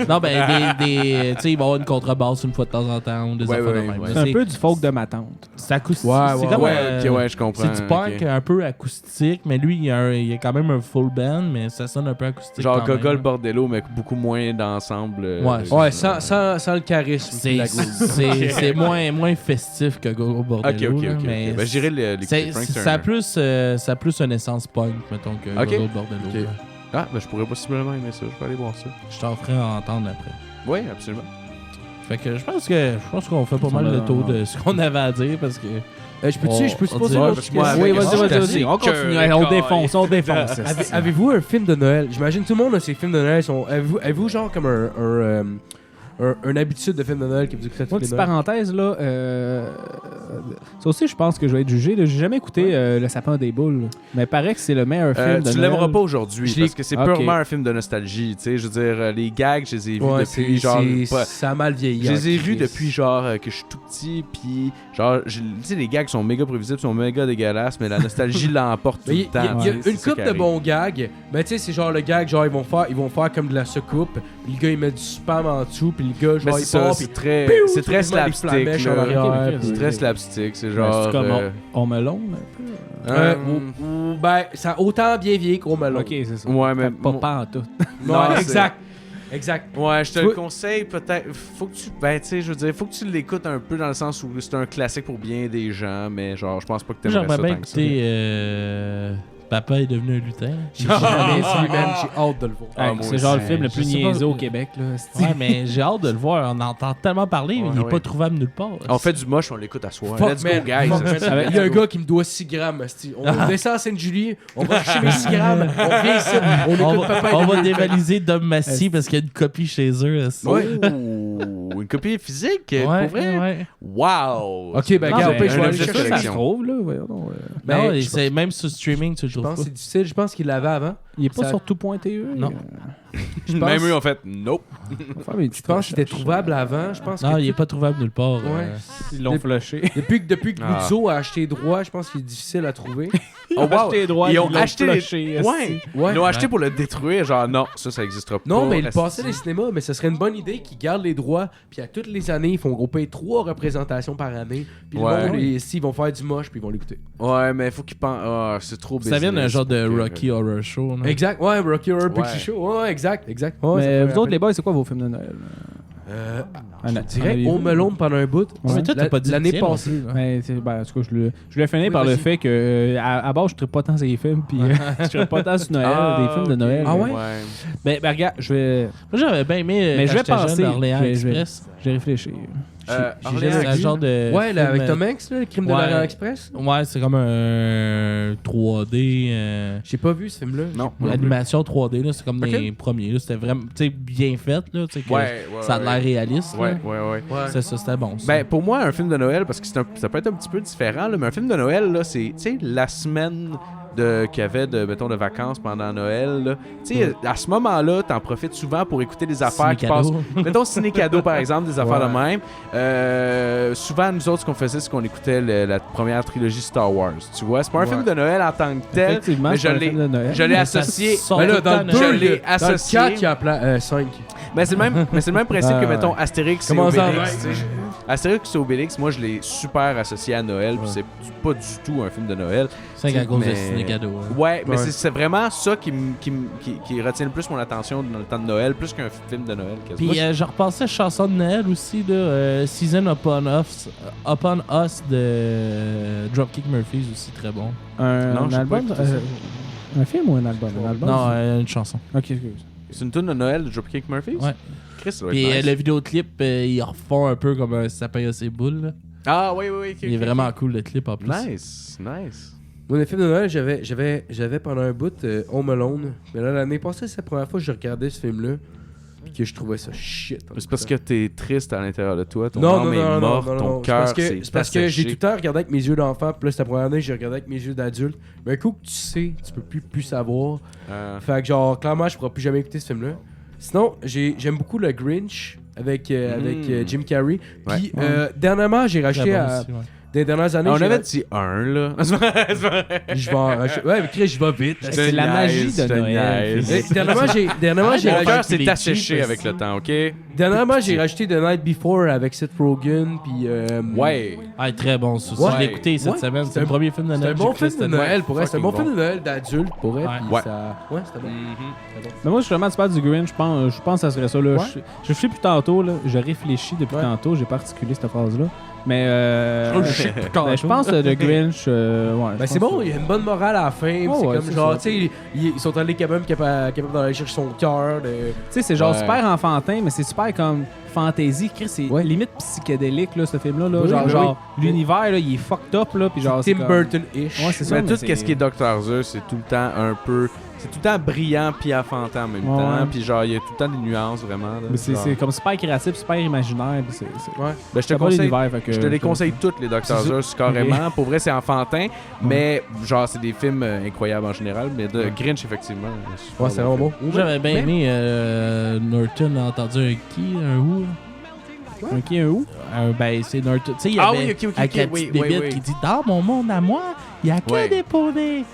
Non, ben tu sais, il va y avoir une contrebasse une fois de temps en temps, ou des Ouais, affaires de ouais, même. ouais. Mais C'est un peu du folk de ma tante. C'est acoustique. Ouais, c'est ouais, comme Ouais, ok, ouais, je comprends. c'est du punk ok. un peu acoustique, mais lui, il y a quand même un full band, mais ça sonne un peu acoustique. Genre quand même, Gogol là. Bordello, mais beaucoup moins d'ensemble. Ouais. Ouais, sans le charisme. puis la groove. C'est moins festif que Gogol Bordello. Ok, là, ok. mais Ben, j'irai l'écouter. Frank, c'est ça a un- plus une essence punk, mettons, que Ok. Gogol Bordello. Ok. là. Ah, ben je pourrais possiblement aimer ça. Je vais aller voir ça. Je t'en ferai entendre après. Oui, absolument. Fait que je pense qu'on fait pas mal le tour de ce qu'on avait à dire parce que Je peux se on poser dirait- une parce autre que moi, question? Oui, avec- vas-y, je suis vas-y. assez On continue. cœur, On défonce, on défonce. Avez-vous un film de Noël? J'imagine tout le monde a ses films de Noël. Avez-vous genre comme un habitude de film de Noël que vous écoutez à tous Moi, les petite Noëls? parenthèse, là, ça aussi, je pense que je vais être jugé. là. J'ai jamais écouté Le Sapin des Boules, là. mais paraît que c'est le meilleur film de Tu Noël. l'aimeras pas aujourd'hui Je l'ai- parce que c'est Ok. purement un film de nostalgie. Tu sais, je veux dire, les gags, je les ai vus Ouais, depuis genre. pas- ça a mal vieilli. Je les ai en vus Christ. depuis genre que je suis tout petit, puis genre, tu sais, les gags sont méga prévisibles, sont méga dégueulasses, mais la nostalgie l'emporte tout Mais le il y a, temps. il y a tu sais, une c'est ça couple qui de arrive. bons gags, mais tu sais, c'est genre le gag, genre ils vont faire comme de la secoupe, puis le gars il met du spam en dessous, puis le gars Mais genre c'est il ça, part, c'est puis très, piou, c'est très soudainement, des slapstick. flamèches en là. arrière, Ok, puis- C'est très slapstick, c'est Ben, genre. c'est comme Home Alone, un peu. ou ben, ça a autant bien vieilli qu'au melon. Ok, c'est ça. Ouais, mais. Pas en tout. Non, Ouais, c'est- exact. Ouais, je te Tu le vois- conseille peut-être. Faut que tu. Ben, tu sais, je veux dire, faut que tu l'écoutes un peu dans le sens où c'est un classique pour bien des gens, mais genre, je pense pas que t'aimerais j'aimerais ça bien tant que ça. écouter Papa est devenu un lutin. J'ai jamais vu, man, j'ai hâte de le voir. Ah, Hey, moi c'est genre le aussi. film le Je plus sais pas. niaiseux au Québec. Là, c'est- Ouais, mais j'ai hâte de le voir. On entend tellement parler, mais il est ouais. pas trouvable nulle part. On fait du moche, on l'écoute à soir. Fuck, Let's go, man. guys. Fuck, man. Avec- Il y a un gars qui me doit 6 grammes. asti. On descend à Sainte-Julie, on va chercher mes 6 grammes, on vient ici, on On écoute Papa va, et on va le Lutin. dévaliser Dom Massy parce qu'il y a une copie chez eux. aussi. Ouais. Oh, une copie physique, Ouais, pour vrai? ouais. Wow! Ok, ben, Non, gars, mais au pire, je vais un aller objet de chercher ça se collection. trouve, là. Voyons donc, Ben, Non, je c'est même sur streaming, tu le Je trouves pense que pas. c'est difficile. Je pense qu'il l'avait avant. Il est pas Ça- sur tout.te. Non. Je pense, Même eux ont fait nope. je pense qu'il était trouvable avant. Je pense Non, que il est pas trouvable nulle part. Ouais. Ils l'ont flushé. Depuis que Ah. Guzzo a acheté droit, je pense qu'il est difficile à trouver. Oh, wow. acheté les droits, Ils ont ils l'ont acheté les. flushé, Ouais. Ouais. Ils l'ont acheté pour le détruire. Genre, non, ça existera pas. Non, mais il Asti. passait les cinémas, mais ce serait une bonne idée qu'ils gardent les droits, puis à toutes les années, ils font grouper 3 représentations par année, puis Ouais. le monde, ils vont faire du moche, puis ils vont l'écouter. Ouais, mais faut qu'ils pensent. Ah, c'est trop Ça vient d'un business genre de pour que- Rocky Horror Show. là. Exact, ouais, Rocky Horror Ouais. Picture Show, ouais, exact. Ouais, ça Mais fait vous autres, rappeler. les boys, c'est quoi vos films de Noël? Je dirais Home Alone pendant un bout. Mais toi, t'as pas dit L'année le tien non passée. plus, là. Ben, en tout cas, je l'ai fini Oui, par le vas-y. fait que à base, je ne pas tant sur les films, puis je ne pas tant sur Noël, des films de ok. Noël. Ah ouais? Ben, regarde, je vais Moi, j'avais bien aimé Mais je vais quand j'étais penser, jeune, Orléans je vais- Express. réfléchir. Orléans jamais C'est un vu. genre de. Ouais, là, avec film, Tom Hanks, là, le crime de ouais. l'Orient Express. Ouais, c'est comme un 3D. J'ai pas vu ce film-là. Non. L'animation 3D, là, c'est comme Ok. les premiers. là. C'était vraiment tu sais, bien fait. Là, tu sais, que Ouais, ça a l'air réaliste. Ouais, là. ouais, ouais. Ouais. C'est ça, c'était bon. Ça. Ben, pour moi, un film de Noël, parce que ça peut être un petit peu différent, là, mais un film de Noël, là, c'est, tu sais, la semaine qu'il y avait mettons, de vacances pendant Noël, là. Tu sais, à ce moment-là, t'en profites souvent pour écouter des affaires qui passent. Ciné-cadeau. Mettons ciné-cadeau, par exemple, des affaires Ouais. de même. Souvent, nous autres, ce qu'on faisait, c'est qu'on écoutait la première trilogie Star Wars. Tu vois, c'est pas un Ouais. film de Noël en tant que tel, Effectivement, mais c'est pas un film de Noël. je l'ai Mais ça associé. sort Mais là, tout le dans temps, le je 2, l'ai dans le associé. 4, il y a 5. Mais c'est le même principe que, mettons, Astérix et Comment ça, Obélix. tu sais. Astérix et Obélix, moi, je l'ai super associé à Noël, puis c'est pas du tout un film de Noël. C'est à cause de mais- ciné-cadeau. hein. Ouais, mais Ouais. c'est vraiment ça qui retient le plus mon attention dans le temps de Noël, plus qu'un film de Noël. quasiment. Puis je repensais à Chanson de Noël aussi, là, Season Upon Us de Dropkick Murphys aussi, très bon. Non, j'ai Un pas album? écouté ça. Un film ou un album? Un album? Non, une chanson. Ok, excuse. C'est une tune de Noël de Dropkick Murphys? Ouais. Chris, ça doit Puis être nice. le vidéoclip, ils refont un peu comme un sapin à ses boules. Là. Ah, oui, oui, oui. ok, Il est ok, vraiment ok. cool le clip en plus. Nice, nice. Moi, les films de Noël, j'avais pendant un bout Home Alone. Mais là, l'année passée, c'est la première fois que je regardais ce film-là. puis que je trouvais ça shit. C'est parce que t'es triste à l'intérieur de toi, ton non, âme est morte, non, ton non. cœur C'est parce que j'ai tout le temps regardé avec mes yeux d'enfant, puis là, c'était la première année que j'ai regardé avec mes yeux d'adulte. Mais un coup que tu sais, tu peux plus savoir. Fait que genre, clairement, je pourrais plus jamais écouter ce film-là. Sinon, j'aime beaucoup le Grinch avec Jim Carrey. Puis dernièrement, j'ai racheté Très bon à... aussi, ouais. Des dernières années, On j'ai avait dit un, là. je vais en racheter. Ouais, mais Chris, je vais vite. C'est la magie de Noël. Dernièrement, j'ai Mon racheté... cœur s'est asséché avec le temps, OK? Dernièrement, j'ai racheté The Night Before avec Seth Rogen, puis... Ouais. Ah, très bon, ça. Ouais. Je l'ai écouté cette semaine. C'est le premier film de C'est Noël. un bon que j'ai film de écouté. Noël, pour vrai. C'est un bon fucking film de Noël d'adulte, pour vrai. Ouais. puis Ouais. ça... Ouais, c'était bon. Mais moi, justement, tu parles du Grinch, je pense que ça serait ça. Là. Ouais. Je réfléchis plus tantôt, là. Je réfléchis depuis Ouais. tantôt, j'ai pas articulé cette phrase-là. Mais Ben, je pense que The Grinch, ouais. Ben c'est bon, il y a une bonne morale à la fin. Oh, c'est ouais, comme c'est genre, ça. tu sais, ils sont allés capable d'aller chercher son cœur. Tu sais, c'est genre Ouais. super enfantin, mais c'est super comme fantasy. Chris, c'est Ouais. limite psychédélique, là, ce film-là. Là. Oui, genre, oui. l'univers, là, il est fucked up, là. Puis genre, c'est Tim comme- Burton-ish. Ouais, c'est ça. Mais mais tout c'est- ce qui est Dr. Zeus, c'est tout le temps un peu... C'est tout le temps brillant puis enfantin en même Ouais, temps. ouais. Puis genre, il y a tout le temps des nuances, vraiment. Là, Mais c'est genre. c'est comme super créatif, super imaginaire. Puis c'est Ouais. Ben, je te pas conseille... l'univers, fait que- Je te les conseille toutes, les Dr. C'est ça. Zeus, carrément. Pour vrai, c'est enfantin. Mais genre, c'est des films incroyables en général. Mais de Grinch, effectivement. Ouais, c'est vraiment bon. J'avais bien aimé Norton a entendu un qui, un où. Un qui, un où? Ben, c'est Norton. Tu sais, il y Ah avait oui, ok, avec la oui, petite oui, bébête oui. qui dit dans mon monde à moi, il y a que Ouais. des poneys.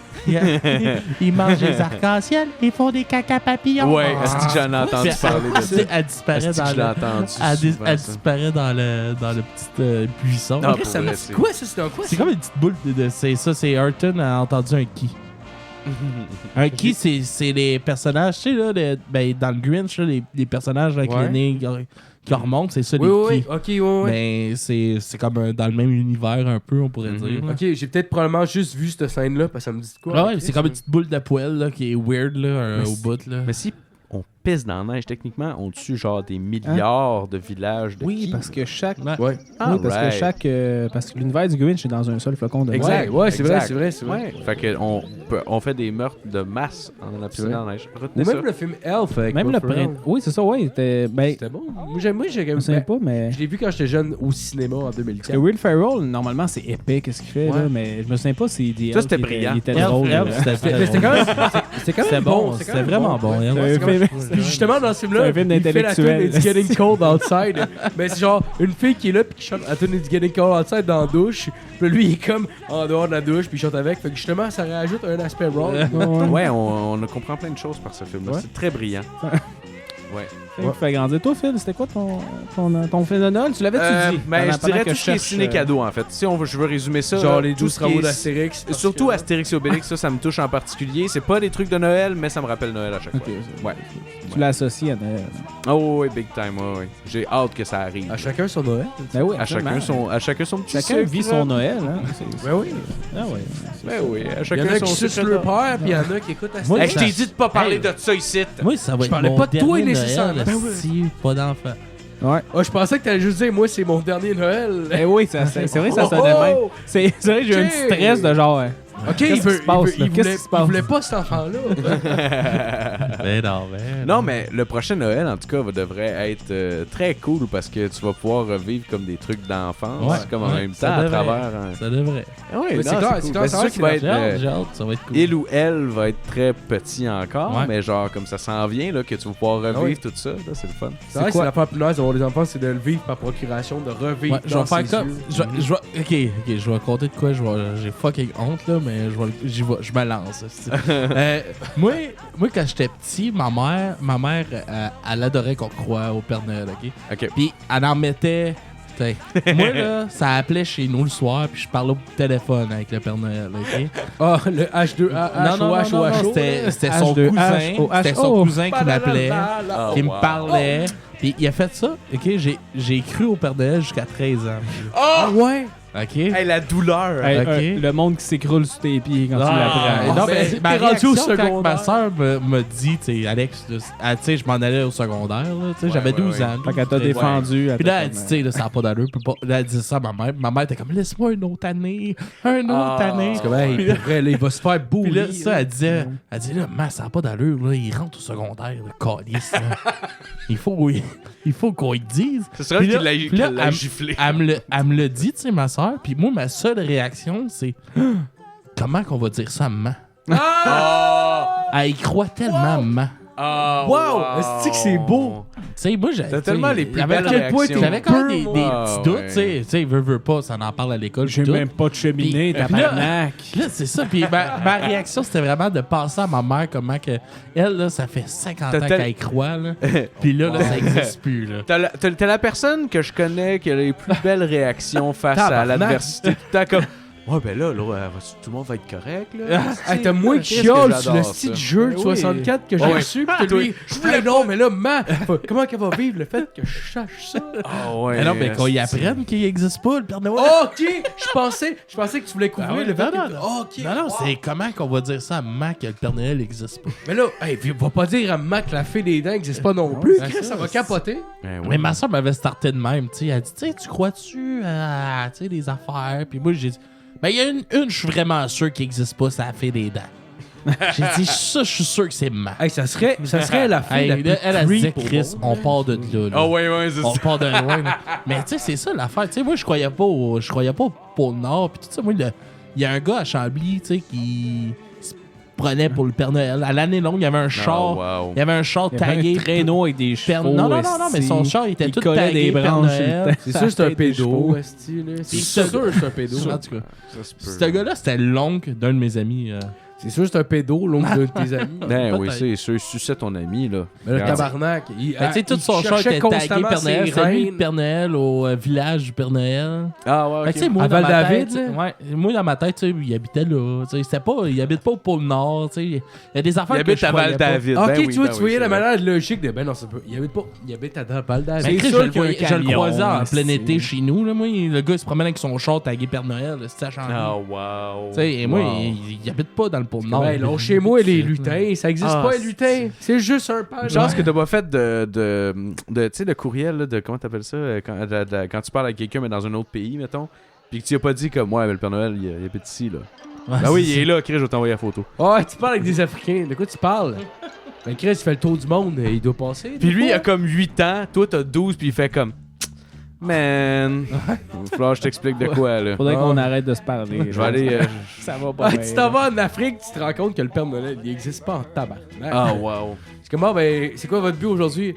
Ils mangent des arcs-en-ciel, ils font des caca papillons. Ouais, est-ce que j'en ai entendu Puis parler de ça? Elle disparaît Est-ce que dans je l'ai le. entendu Elle souvent, ça? disparaît dans le petit buisson. Ah, Chris, ça pour me vrai, dit c'est- quoi ça? C'était un quoi? C'est comme une petite boule c'est ça, c'est Hurton a entendu un qui. Un qui, c'est les personnages, tu sais, là, ben, dans le Grinch, là, les personnages avec Ouais. les nez qui remontent, c'est ça, Oui, les oui, qui. oui. Ok, ouais. Ben, c'est comme dans le même univers, un peu, on pourrait dire. là. Ok, j'ai peut-être probablement juste vu cette scène-là, parce que ça me dit de quoi. Ah ouais, Ok, c'est comme une petite boule de poêle là, qui est weird là, au bout. Là. Mais si on pisse dans la neige, techniquement, on tue genre des milliards de villages de Oui, qui? parce que chaque. Ouais. Ouais. Oui, parce que Alright. chaque. Parce que l'univers du Grinch est dans un seul flocon de neige. Exact, ouais, c'est vrai, exact. c'est vrai, c'est vrai. Ouais. Fait que on fait des meurtres de masse en abstinent dans la neige. Ou Retenez ça. même le film Elf avec Même Will le Ferrell. printemps. Oui, c'est ça, ouais. Ben, C'était bon. Moi, j'ai je quand me souviens pas, mais. Je l'ai vu quand j'étais jeune au cinéma en Parce que 2004. Will Ferrell, normalement, c'est épais, qu'est-ce qu'il fait, Ouais. là. Mais je me souviens pas si The Ça, Elf, c'était il était- brillant. Il était Elf, drôle. Elf, là. c'était très Mais c'était bon. quand même, c'était C'était bon, c'était quand c'était même vraiment bon. bon. Ouais. Elf. C'est un C'est film- Puis justement, dans ce film-là, C'est un film il fait la tune d'intellectuel. It's Getting Cold Outside. Mais c'est genre une fille qui est là puis qui chante la tune It's Getting Cold Outside dans la douche. Puis là, lui, il est comme en dehors de la douche puis il chante avec. Fait que justement, ça rajoute un aspect wrong. Ouais, on comprend plein de choses par ce film-là. Ouais. C'est très brillant. Ouais. Film qui fait grandir. Toi, Phil, c'était quoi ton film de Noël? Tu l'avais-tu dit? Ben, Pendant- je dirais pendant que tout ce qui est cherche, ciné-cadeau, en fait. Si je veux résumer ça, Genre là, les tout 12 ce qui travaux est- d'Astérix. Surtout Astérix et Obélix, ça me touche en particulier. C'est pas des trucs de Noël, mais ça me rappelle Noël à chaque Ok, fois. ça- Ouais. Tu l'associes à Noël. Oh, oui, big time, ouais. J'ai hâte que ça arrive. À chacun son Noël. Ben oui, À chacun son petit Chacun sucre, vit là. son Noël, hein. Ben oui. Ah ouais. Ben oui, à Il y en chacun a son qui sucent sucre. leur père, puis il y en a qui écoutent Moi, Hey, Astérix. je t'ai dit de pas parler de ça ici. Moi, ça va Je être parlais mon pas de toi, dernier nécessairement. Noël, Ben oui. si, pas d'enfant. Ouais. Oh, je pensais que t'allais juste dire, moi, c'est mon dernier Noël. Eh oui, c'est vrai que ça Oh, sonnait oh! même. C'est vrai que j'ai eu un petit Ok. stress de genre. Ok, Qu'est-ce il, veut, qui se passe, là? il, Qu'est-ce voulait, qui se passe? il voulait pas cet enfant-là. Ben non, ben. Non, mais le prochain Noël, en tout cas, devrait être très cool parce que tu vas pouvoir revivre comme des trucs d'enfance, Ouais, comme en ouais, même ça temps à devrait. travers un... Ça devrait. Ah ouais, Mais non, c'est clair, cool. c'est clair, Ben, ça c'est sûr qu'il va être... J'ai hâte, j'ai hâte, ça va être cool. il ou elle va être très petit encore, Ouais. mais genre comme ça s'en vient, là, que tu vas pouvoir revivre ouais. tout ça, là, c'est le fun. C'est vrai que c'est l'affaire plus nice d'avoir des enfants, c'est de le vivre par procuration, de revivre Ouais, je dans vais faire ses comme. yeux. Je vais raconter de quoi. J'ai fucking honte, là, mais je me lance. c'est- moi, quand j'étais petit, ma mère elle adorait qu'on croie au Père Noël, ok? Ok. Puis elle en mettait. t'sais, moi, là, ça appelait chez nous le soir, puis je parlais au téléphone avec le Père Noël, ok? Ah, le H2A, non, c'était son H2H, cousin. C'était son oh. cousin qui m'appelait, Oh, qui me wow. parlait. Puis il a fait ça, ok? J'ai cru au Père Noël jusqu'à 13 ans. Ah ouais! Ok? Hey, la douleur! Hey, Ok. le monde qui s'écroule sous tes pieds quand tu Ah, l'apprends. non, mais mais t'es ma rendu réaction au quand secondaire. ma soeur m'a dit, tu sais, Alex, tu sais, je m'en allais au secondaire, là, tu sais, Ouais, j'avais ouais, 12 ouais. ans. Fait qu'elle t'a 12, défendu. Puis là, elle dit, tu sais, là, ça n'a pas d'allure. Là, elle dit ça à ma mère. Ma mère était comme, laisse-moi une autre année. Une autre année. Parce que, hey, Puis là- pour vrai, là, il va se faire Puis là, bully. ça, elle dit, là, ça n'a pas d'allure. Là, il rentre au secondaire, le calice. là. il faut qu'on lui dise. Ce serait Puis qu'il là- l'a puis là, qu'il l'a giflé. Elle me l'a dit, tu sais, ma soeur. Puis moi, ma seule réaction, c'est comment qu'on va dire ça à maman? Elle y croit tellement, maman. Wow! Est-ce que c'est beau? Tu sais, moi, j'ai. T'as tellement les plus j'avais- belles à quel point réactions. J'avais quand même des Peu, moi. petits doutes, Ouais. tu sais, veux pas, ça en parle à l'école. J'ai puis tout. même pas de cheminée, Puis- tabarnak. Là, c'est ça. Puis ma réaction, c'était vraiment de passer à ma mère comment que. Elle, là, ça fait 50 ans T'as qu'elle y croit, là. Puis là, ça n'existe plus, là. T'as la personne que je connais qui a les plus belles réactions face à Tabarnak. l'adversité. Tout le temps comme. Ouais, ben là, tout le monde va être correct, là. Hey, t'as moins de Qu'est-ce que chiol sur le j'adore style ça. du jeu de Ben oui. 64 que j'ai Ouais. reçu. Pis t'as lui, hey, non, mais là, comment qu'elle va vivre le fait que je sache ça? Ah ouais. Mais non, mais qu'on y apprenne qu'il n'existe pas, le Père Noël. Oh, ok! Je pensais que tu voulais couvrir Ah ouais, le fait non, que... non, non. Oh, ok! Non, non, c'est comment qu'on va dire ça à maman que le Père Noël n'existe pas. Mais là, hey, va pas dire à maman que la fée des dents n'existe pas non plus. c'est Chris, ça va ça. capoter. Ben Mais ma soeur m'avait starté de même, tu sais. Elle dit, tu sais, tu crois-tu à, tu sais, des affaires? Puis moi, j'ai dit, ben, il y a une, je suis vraiment sûr qu'il n'existe pas, ça fait des dents. J'ai dit, ça, je suis sûr que c'est maman. Hey, ça serait la fée Hey, la là, plus elle disait, creep au Chris, monde. on part de là. là. Ah ouais, c'est On ça. part de loin. là. Mais tu sais, c'est ça l'affaire. Tu sais, moi, je croyais pas au pôle Nord. Puis tout ça, moi, il y a un gars à Chambly, tu sais, qui se prenait pour le Père Noël. À l'année longue, il y avait un char. wow. Il y avait un char Il y avait tagué. un traîneau avec des Père- chevaux. Non, mais son esti. char, il était Il tout collait tagué des Père branches sur Noël. le temps. C'est sûr que c'est un Tête des pédo, chevaux. esti, là. C'est ça- sûr que c'est un pédo. En tout cas, Ça se peut. ce gars-là, c'était l'oncle d'un de mes amis. C'est sûr que c'est un pédo, l'oncle de tes amis. Ben oui, Peut-être. c'est sûr, suçait ton ami, là. Mais le Regarde. tabarnak, il Ben, tu sais, tout il son char cherchait était tagué constamment Père Noël. ses C'était lui, reines. le Père Noël, au village du Père Noël. Ah ouais, Fait que, tu sais, ok. moi, À dans ma Val-David, tête, là? ouais, moi, dans ma tête, tu sais, il habitait là. Tu sais, c'était pas, il habite pas au pôle Nord. Tu sais, il y a des affaires Il que habite je à croyais pas. Val-David. Ok, Ben oui, tu vois, ben tu oui, voyais c'est la vrai. manière logique de. Ben non, c'est pas. Il habite pas. Il habite à Val-d'Azur. Ben, C'est Chris, sûr je le qu'il y a un voyais- je le camion, croisais en esti. plein été chez nous. Là, moi, le gars, il se promène avec son char tagué Père Noël. C'était à Chambly. Ah, wow. Tu sais, et moi, Wow. il habite pas dans le pôle Nord. Ben, là, chez moi, les lutins, ça existe Ah, pas, les lutins. C'est juste un page. Une chance que t'as pas fait tu sais, le courriel, là, de comment t'appelles ça, quand tu parles à quelqu'un, mais dans un autre pays, mettons, puis que tu as pas dit comme, ouais, mais le Père Noël, il habite ici, là. Ouais, Ben oui, c'est il est là, Chris, je vais t'envoyer la photo. Ouais, tu parles avec des Africains. De quoi tu parles? Ben, Chris, il fait le tour du monde. Il doit passer. Puis lui, il a comme 8 ans, toi, t'as 12, puis il fait comme, man, il va falloir que je t'explique de quoi, là. Faudrait Ah. qu'on arrête de se parler. Je vais aller... Ça va pas Ah, bien, tu t'en vas en Afrique, tu te rends compte que le Père Noël, il existe pas en tabarnak. Ah, wow. C'est comme, ah, ben, c'est quoi votre but aujourd'hui?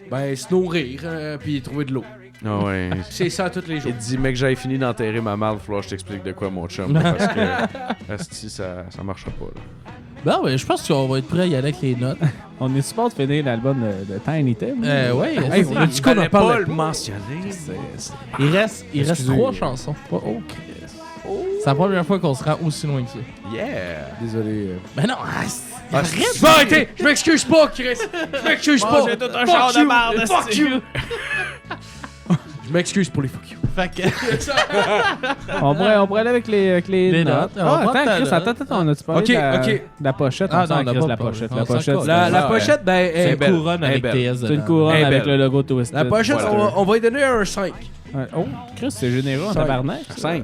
Ben, se nourrir, puis trouver de l'eau. Ah ouais. C'est ça tous les jours. Il dit, mec, j'avais fini d'enterrer ma marde, il va falloir que je t'explique de quoi, mon chum, là, parce que, asti, ça marchera pas, là. Ben, ouais, je pense qu'on va être prêt à y aller avec les notes. On est supposé de finir l'album de Tiny Tim. Ouais, Hey, on a dit qu'on en Fallait parlait pas le pas. mentionner. il reste Excusez. 3 chansons. Oh, Chris. C'est la première fois qu'on se rend aussi loin que ça. Yeah. Désolé. Ben non, arrête! Je vais arrêter! Je m'excuse pas, Chris! Je m'excuse pas! J'ai tout un Fuck char de you! marde, Fuck esti. you! Je m'excuse pour les fuck you. Fait que. On pourrait aller avec les Les notes. notes. On Ah, va prendre ta attends, Chris, note. attends, on a-tu parlé Ok, de la, ok. de la pochette? Ah, On s'en non, on n'a crisse, pas la parlé. pochette. On La s'en pochette, colle. La Ah, pochette, ben, C'est est belle. Couronne avec Elle est TS c'est une dedans. couronne Elle est avec belle. le logo Twisted. La pochette, Voilà. on va lui donner un 5. Ouais. Oh, Chris, c'est généreux en Cinq. tabarnak. 5.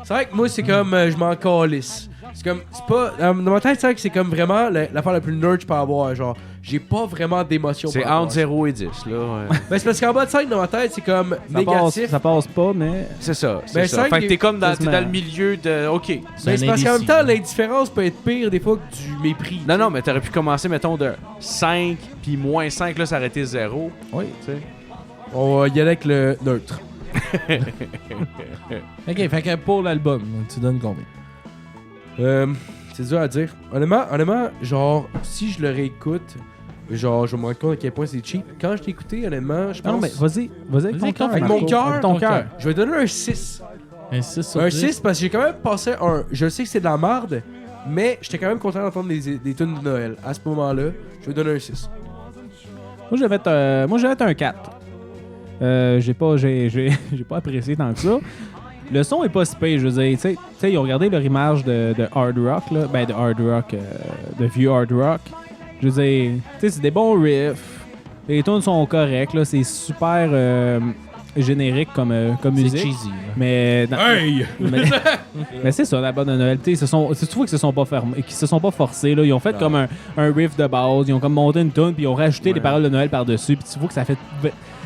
C'est vrai que moi, c'est comme, je m'en calisse. C'est comme, c'est pas. Dans ma tête, c'est vrai que c'est comme vraiment l'affaire la plus nerd que je peux avoir. Genre, j'ai pas vraiment d'émotion. C'est par rapport entre à ça. 0 et 10, là. Ouais. Ben, c'est parce qu'en bas de 5 dans ma tête, c'est comme négatif. Ça passe pas, mais. C'est ça. C'est Ben, ça. cinq, Fait que t'es comme dans, c'est t'es dans le milieu de. Ok. Mais c'est parce qu'en même temps, l'indifférence peut être pire des fois que du mépris. Non, non, mais t'aurais pu commencer, mettons, de 5, puis moins 5, là, ça aurait été 0. Oui. Tu sais. On va y aller avec le neutre. Ok, fait que pour l'album, tu donnes combien? C'est dur à dire. Honnêtement, genre, si je le réécoute, genre, je me rends compte à quel point c'est cheap. Quand je l'ai écouté, honnêtement, je pense. Non, mais vas-y avec ton cœur. avec Marco. mon cœur, Avec ton ton cœur. cœur. Je vais donner un 6. Un 6 sur Un 10. 6 parce que j'ai quand même passé un. Je sais que c'est de la merde, mais j'étais quand même content d'entendre des tunes de Noël. À ce moment-là, je vais donner un 6. Moi, je vais mettre un 4. J'ai pas apprécié tant que ça. Le son est pas si pire, je veux dire. Tu sais, ils ont regardé leur image de hard rock, là. Ben, de hard rock, de vieux hard rock. Je veux dire, tu sais, c'est des bons riffs. Les tunes sont corrects, là. C'est super. générique comme C'est musique. cheesy. là. Mais, Hey! mais c'est ça, l'album de Noël. Tu sais, tu vois qu'ils se sont pas fermés, qu'ils se sont pas forcés. Là. Ils ont fait comme un riff de base, ils ont comme monté une tune, puis ils ont rajouté les paroles de Noël par-dessus. Puis tu vois que ça fait.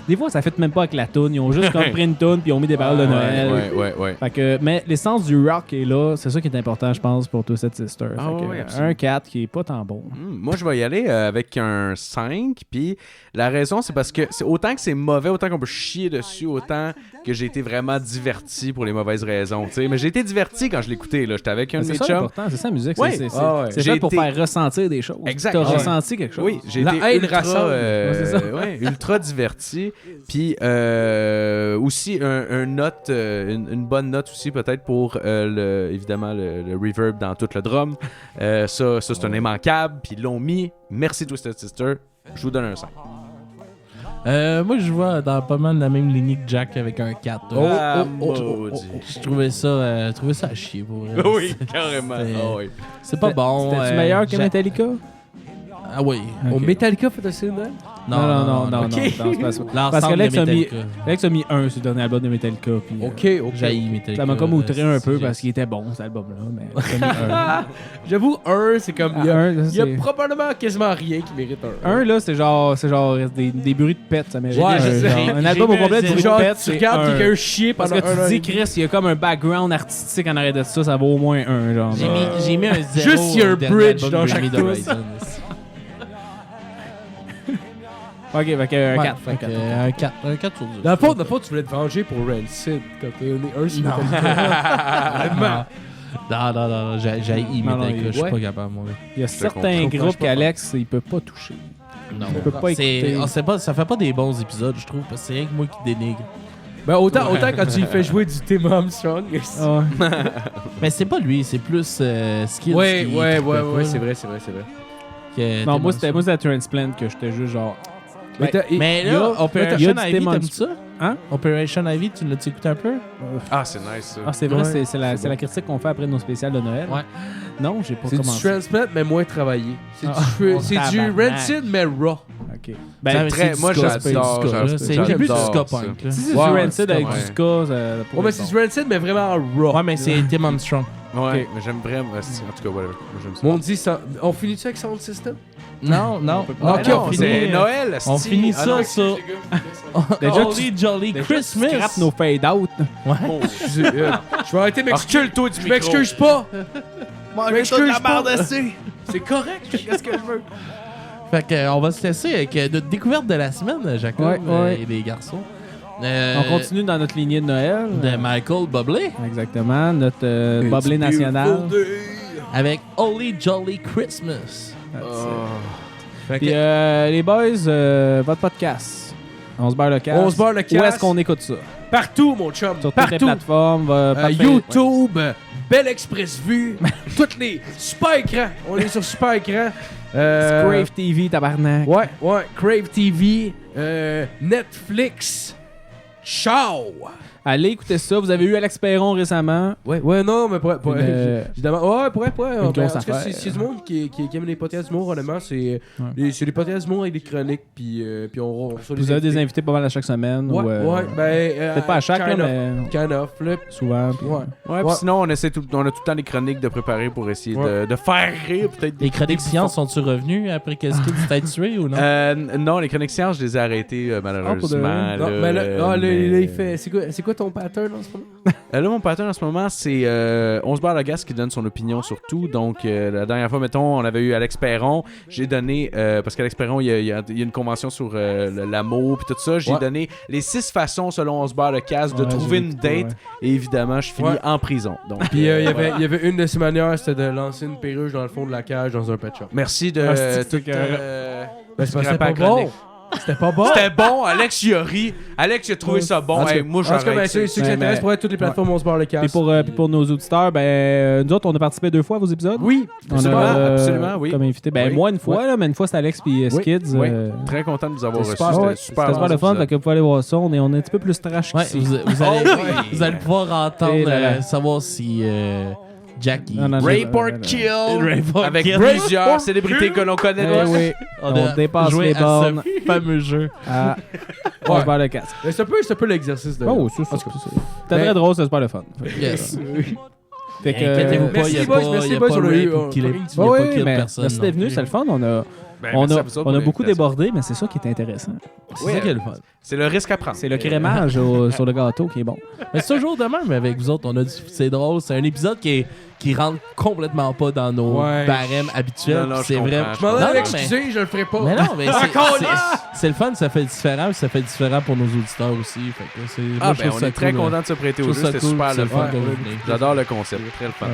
Des fois, ça fait même pas avec la tune. Ils ont juste comme pris une tune, puis ils ont mis des paroles de Noël. Ouais. Fait que, mais l'essence du rock est là. C'est ça qui est important, je pense, pour Twisted Sister. Ah Fait que, ouais, absolument. un 4 qui est pas tant bon. Moi, je vais y aller avec un 5. Puis la raison, c'est parce que c'est autant que c'est mauvais, autant qu'on peut chier dessus, autant que j'ai été vraiment diverti pour les mauvaises raisons. T'sais. Mais j'ai été diverti quand je l'écoutais. J'étais avec un de C'est mes ça chums. l'important, c'est ça la musique. Ouais. C'est J'ai fait pour été- faire ressentir des choses. Exact. T'as Ouais. ressenti quelque chose. Oui, j'ai La été haine ultra, rassemble. Ouais, c'est ça. ultra diverti. Puis aussi une bonne note aussi peut-être pour évidemment le reverb dans tout le drum. Ça c'est un immanquable. Puis ils l'ont mis. Merci Twisted Sister. Je vous donne un 5. Moi, je vois dans pas mal la même lignée que Jack avec un 4. Maudit. Je trouvais ça à chier pour vrai. Oui, carrément. C'est- Ah oui. C'est pas bon. C'était-tu meilleur que Jack- Metallica? Ah oui. Au Ok. Metallica fait un Noël? Non, ok. c'est pas ça. Parce L'ensemble qu'Alex de a mis, Metallica. Alex a mis 1 sur le dernier album de Metallica. Puis, Ok. J'haïs Metallica. ça m'a comme outré un peu J'ai- parce qu'il était bon, cet album-là. Mais il a mis un. J'avoue, un, c'est comme. Il y a, Un, il y a c'est- probablement quasiment rien qui mérite un. Un, là, c'est genre des bruits de pète, ça mérite. Ouais, un, je sais. genre, un J'ai album mis au complet un de zéro. bruits Genre, de pète, tu c'est regardes un. quelqu'un chier Parce pendant que un an tu et dis, demi. Chris, il y a comme un background artistique en arrière de ça, ça vaut au moins un, genre. J'ai mis un 0. Juste s'il y a un bridge dans chaque tour. Ok, fait que un 4. Un 4. Un 4 sur 10. Dans le fond, tu voulais te venger pour Rancid quand t'as donné un sur Metallica. Non, j'ai Non, non, Metallica. Je suis ouais. pas capable, moi. Il y a certains comprends, groupes je peux qu'Alex, il peut pas toucher. Non. Il peut pas écouter. Ça fait pas des bons épisodes, je trouve, parce que c'est rien que moi qui dénigre. Ben, autant quand tu lui fais jouer du Tim Armstrong. Ah, Mais c'est pas lui, c'est plus Skills. Ouais, qui ouais, trippait ouais, pas, ouais, c'est vrai, c'est vrai, c'est vrai. que non, Tim moi, c'était Armstrong. Transplant que j'étais juste genre. Mais il y là, a- il y Operation a du Ivy, Tim t'aimes ça? Hein? Operation Ivy, tu l'as-tu écouté un peu? Ah, c'est nice ça. Ah, c'est vrai, Ouais, c'est la critique qu'on fait après nos spéciales de Noël. Ouais. Non, j'ai pas C'est du commencé. transplant, mais moins travaillé. C'est Ah, du tabarnak. Rancid, mais raw. Ok. Ben, très- c'est moi, du ska, c'est du j'adore, ska, là. j'adore, C'est j'adore plus du ça. ska punk. là. Si c'est Ouais, du ouais, Rancid avec ouais. du ska, ça. Ouais, mais c'est du Rancid, mais vraiment raw. Ouais, mais c'est Tim Armstrong. Ouais, mais j'aime vraiment. En tout cas, whatever. Moi, j'aime ça. Mon dit, on finit-tu avec Sound System? Non. Ah, ok, Non, on c'est finit- Noël. On asti. finit Ah, non, ça sur Déjà, Holy Jolly Déjà, Christmas. tu scrapes nos fade-out. Ouais. Je vais arrêter de m'excuser. Recule-toi du Je micro. m'excuse pas. Je m'excuse pas. dessus. C'est correct. Qu'est-ce que je veux? Fait que, on va se laisser avec notre découverte de la semaine, Jacob Ouais. et les garçons. On continue dans notre lignée de Noël. De Michael Bublé Exactement, notre Boblé national. avec Holy Jolly Christmas. Fait Puis que, les boys, votre podcast. On se barre le casse. On se barre le Où casse. est-ce qu'on écoute ça? Partout, mon chum. Sur toutes les Partout. plateformes. YouTube, Belle Express Vue, toutes les super écran. On est sur super écran. Crave TV, tabarnak. Ouais, Crave TV, Netflix. Ciao. Allez écouter ça. Vous avez eu Alex Perron récemment. Ouais, non, mais pour Une, évidemment. Ouais, une grosse en tout cas, affaire. c'est du monde qui aime les podcasts d'humour, honnêtement. C'est des podcasts d'humour avec des chroniques, puis on reçoit Vous avez des invités pas mal à chaque semaine. Ouais, ou, ouais, ben. peut-être pas à chaque, là, mais Kind of, là. souvent. puis- Ouais. Ouais, puis sinon, on a tout le temps des chroniques de préparer pour essayer de faire rire peut-être des les chroniques sciences sont-tu revenus après que Skid s'est tué ou non? Non, les chroniques sciences, je les ai arrêtées malheureusement. Non, mais là, il fait. C'est quoi ton pattern en ce moment? Là, mon pattern en ce moment, c'est On se barre le gaz qui donne son opinion sur tout. Donc, la dernière fois, mettons, on avait eu Alex Perron. J'ai donné, parce qu'Alex Perron, il y a une convention sur l'amour puis tout ça. J'ai donné les 6 façons, selon On se barre le gaz, de Ouais, trouver j'ai une écouté, date. Et évidemment, je finis en prison. Donc, Puis il y avait une de ses manières, c'était de lancer une perruche dans le fond de la cage dans un pet shop. merci de. Ah, c'est tout, que- Ben, c'est parce que c'était pas pas chronique. bon. C'était pas bon. C'était bon, Alex il a ri. Alex il a trouvé ça bon. En tout Hey, cas, moi, en tout cas, ben, j'arrête. ceux qui Ouais, s'intéressent mais- pour être toutes les plateformes, on se barre le casse. Puis pour nos auditeurs, nous autres, on a participé 2 fois à vos épisodes. Oui, On absolument, a, absolument, oui. Comme invité. Ben, Oui. moi, une fois, là, mais une fois, c'était Alex puis Skids. Oui. Très content de vous avoir reçu. C'était super, C'était C'était super le fun, fait que vous pouvez aller voir ça. On est un petit peu plus trash Ouais, qu'ici. vous allez pouvoir entendre, Et là, là. savoir si Jackie. Non, non, Rape or non. Kill Rape or avec Kill. plusieurs célébrités que l'on connaît Eh tous. oui, On on a dépasse joué les à bornes. ce fameux jeu. Ah, On Ouais. se perd le casque. Mais c'est un peu l'exercice de. Oh, c'est ça. En tout cas. C'était Mais- très drôle, c'est super le fun. Yes. Fait que, Inquiétez-vous pas, merci il n'y a boys, pas, merci y a boys, pas on a eu- rape ou on- kill- on- y a Ouais, pas ouais, kill mais personne. merci d'être non venu, plus. c'est le fun. On a, Ben, on merci a, à vous autres on pour a beaucoup l'invitation. débordé, mais c'est ça qui est intéressant. C'est Ouais, ça qui est le fun. C'est le risque à prendre. C'est le crémage sur le gâteau qui est bon. Mais c'est toujours de même avec vous autres. C'est drôle. C'est un épisode qui rentre complètement pas dans nos Ouais. barèmes habituels. Non, non, c'est je vrai. comprends. Je m'en Non, ai non, excusé, je le ferai pas. Mais non, mais Encore c'est le fun, ça fait différent, puis ça fait différent pour nos auditeurs aussi. Fait que c'est, moi, Ah, je ben, trouve on ça est très cool, content de se prêter Je au trouve jeu. ça C'était cool, super c'est le fun. que vous venez. J'adore le concept. Très le fun.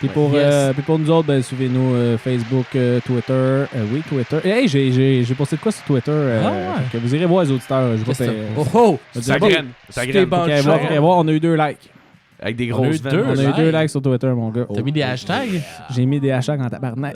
Puis Yes. pour nous autres, ben, suivez-nous Facebook, Twitter. Oui, Twitter. Hey, j'ai posté de quoi sur Twitter. Ah ouais. Fait que vous irez voir les auditeurs. Je Qu'est-ce que Oh oh! Ça graine. Ça graine. bon. On a eu 2 likes. Avec des On a eu grosses deux. veines. On a eu likes. 2 likes sur Twitter, mon gars. T'as mis des hashtags? J'ai mis des hashtags en tabarnak.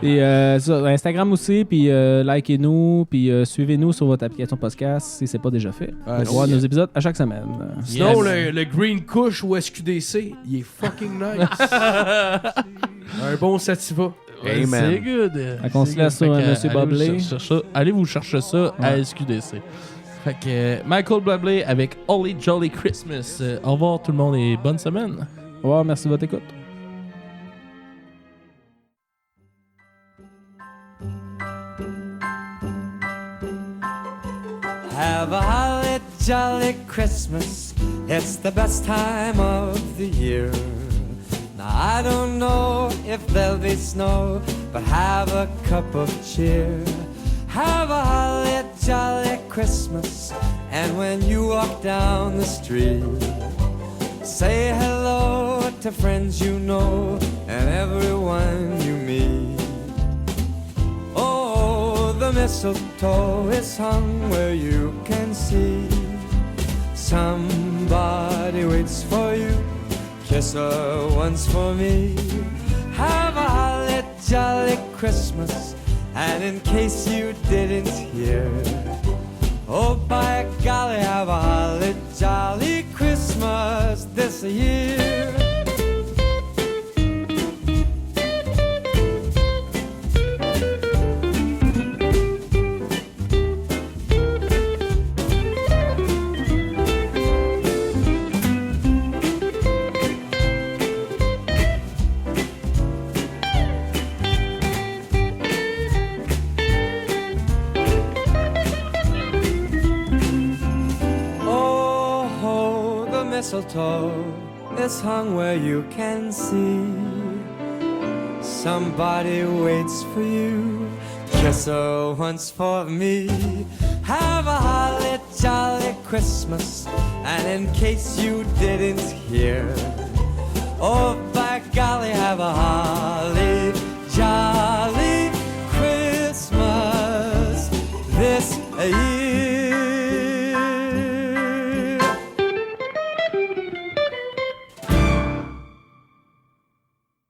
Et ça, Instagram aussi, puis likez-nous, puis suivez-nous sur votre application podcast si c'est pas déjà fait. Ah, Pour voir yes. nos épisodes à chaque semaine. Sinon, Yes. le Green Kush ou SQDC, il est fucking nice. Un bon sativa. Hey, man. C'est good. Fait qu'on se C'est laisse good. sur Fait que, Monsieur allez vous Boblé. chercher ça- Allez vous chercher ça à Ouais. SQDC. Fait que Michael Bublé avec Holly Jolly Christmas. Au revoir tout le monde et bonne semaine. Au revoir, merci de votre écoute. Have a holly jolly Christmas. It's the best time of the year. Now I don't know if there'll be snow, but have a cup of cheer. Have a holly jolly Christmas. And when you walk down the street, say hello to friends you know and everyone you meet. Oh, the mistletoe is hung where you can see. Somebody waits for you. Kiss her once for me. Have a holly jolly Christmas. And in case you didn't hear, oh, by golly, have a holly jolly Christmas this year. Oh, the mistletoe is hung where you can see. Somebody waits for you. Kiss her once for me. Have a holly jolly Christmas. And in case you didn't hear, oh,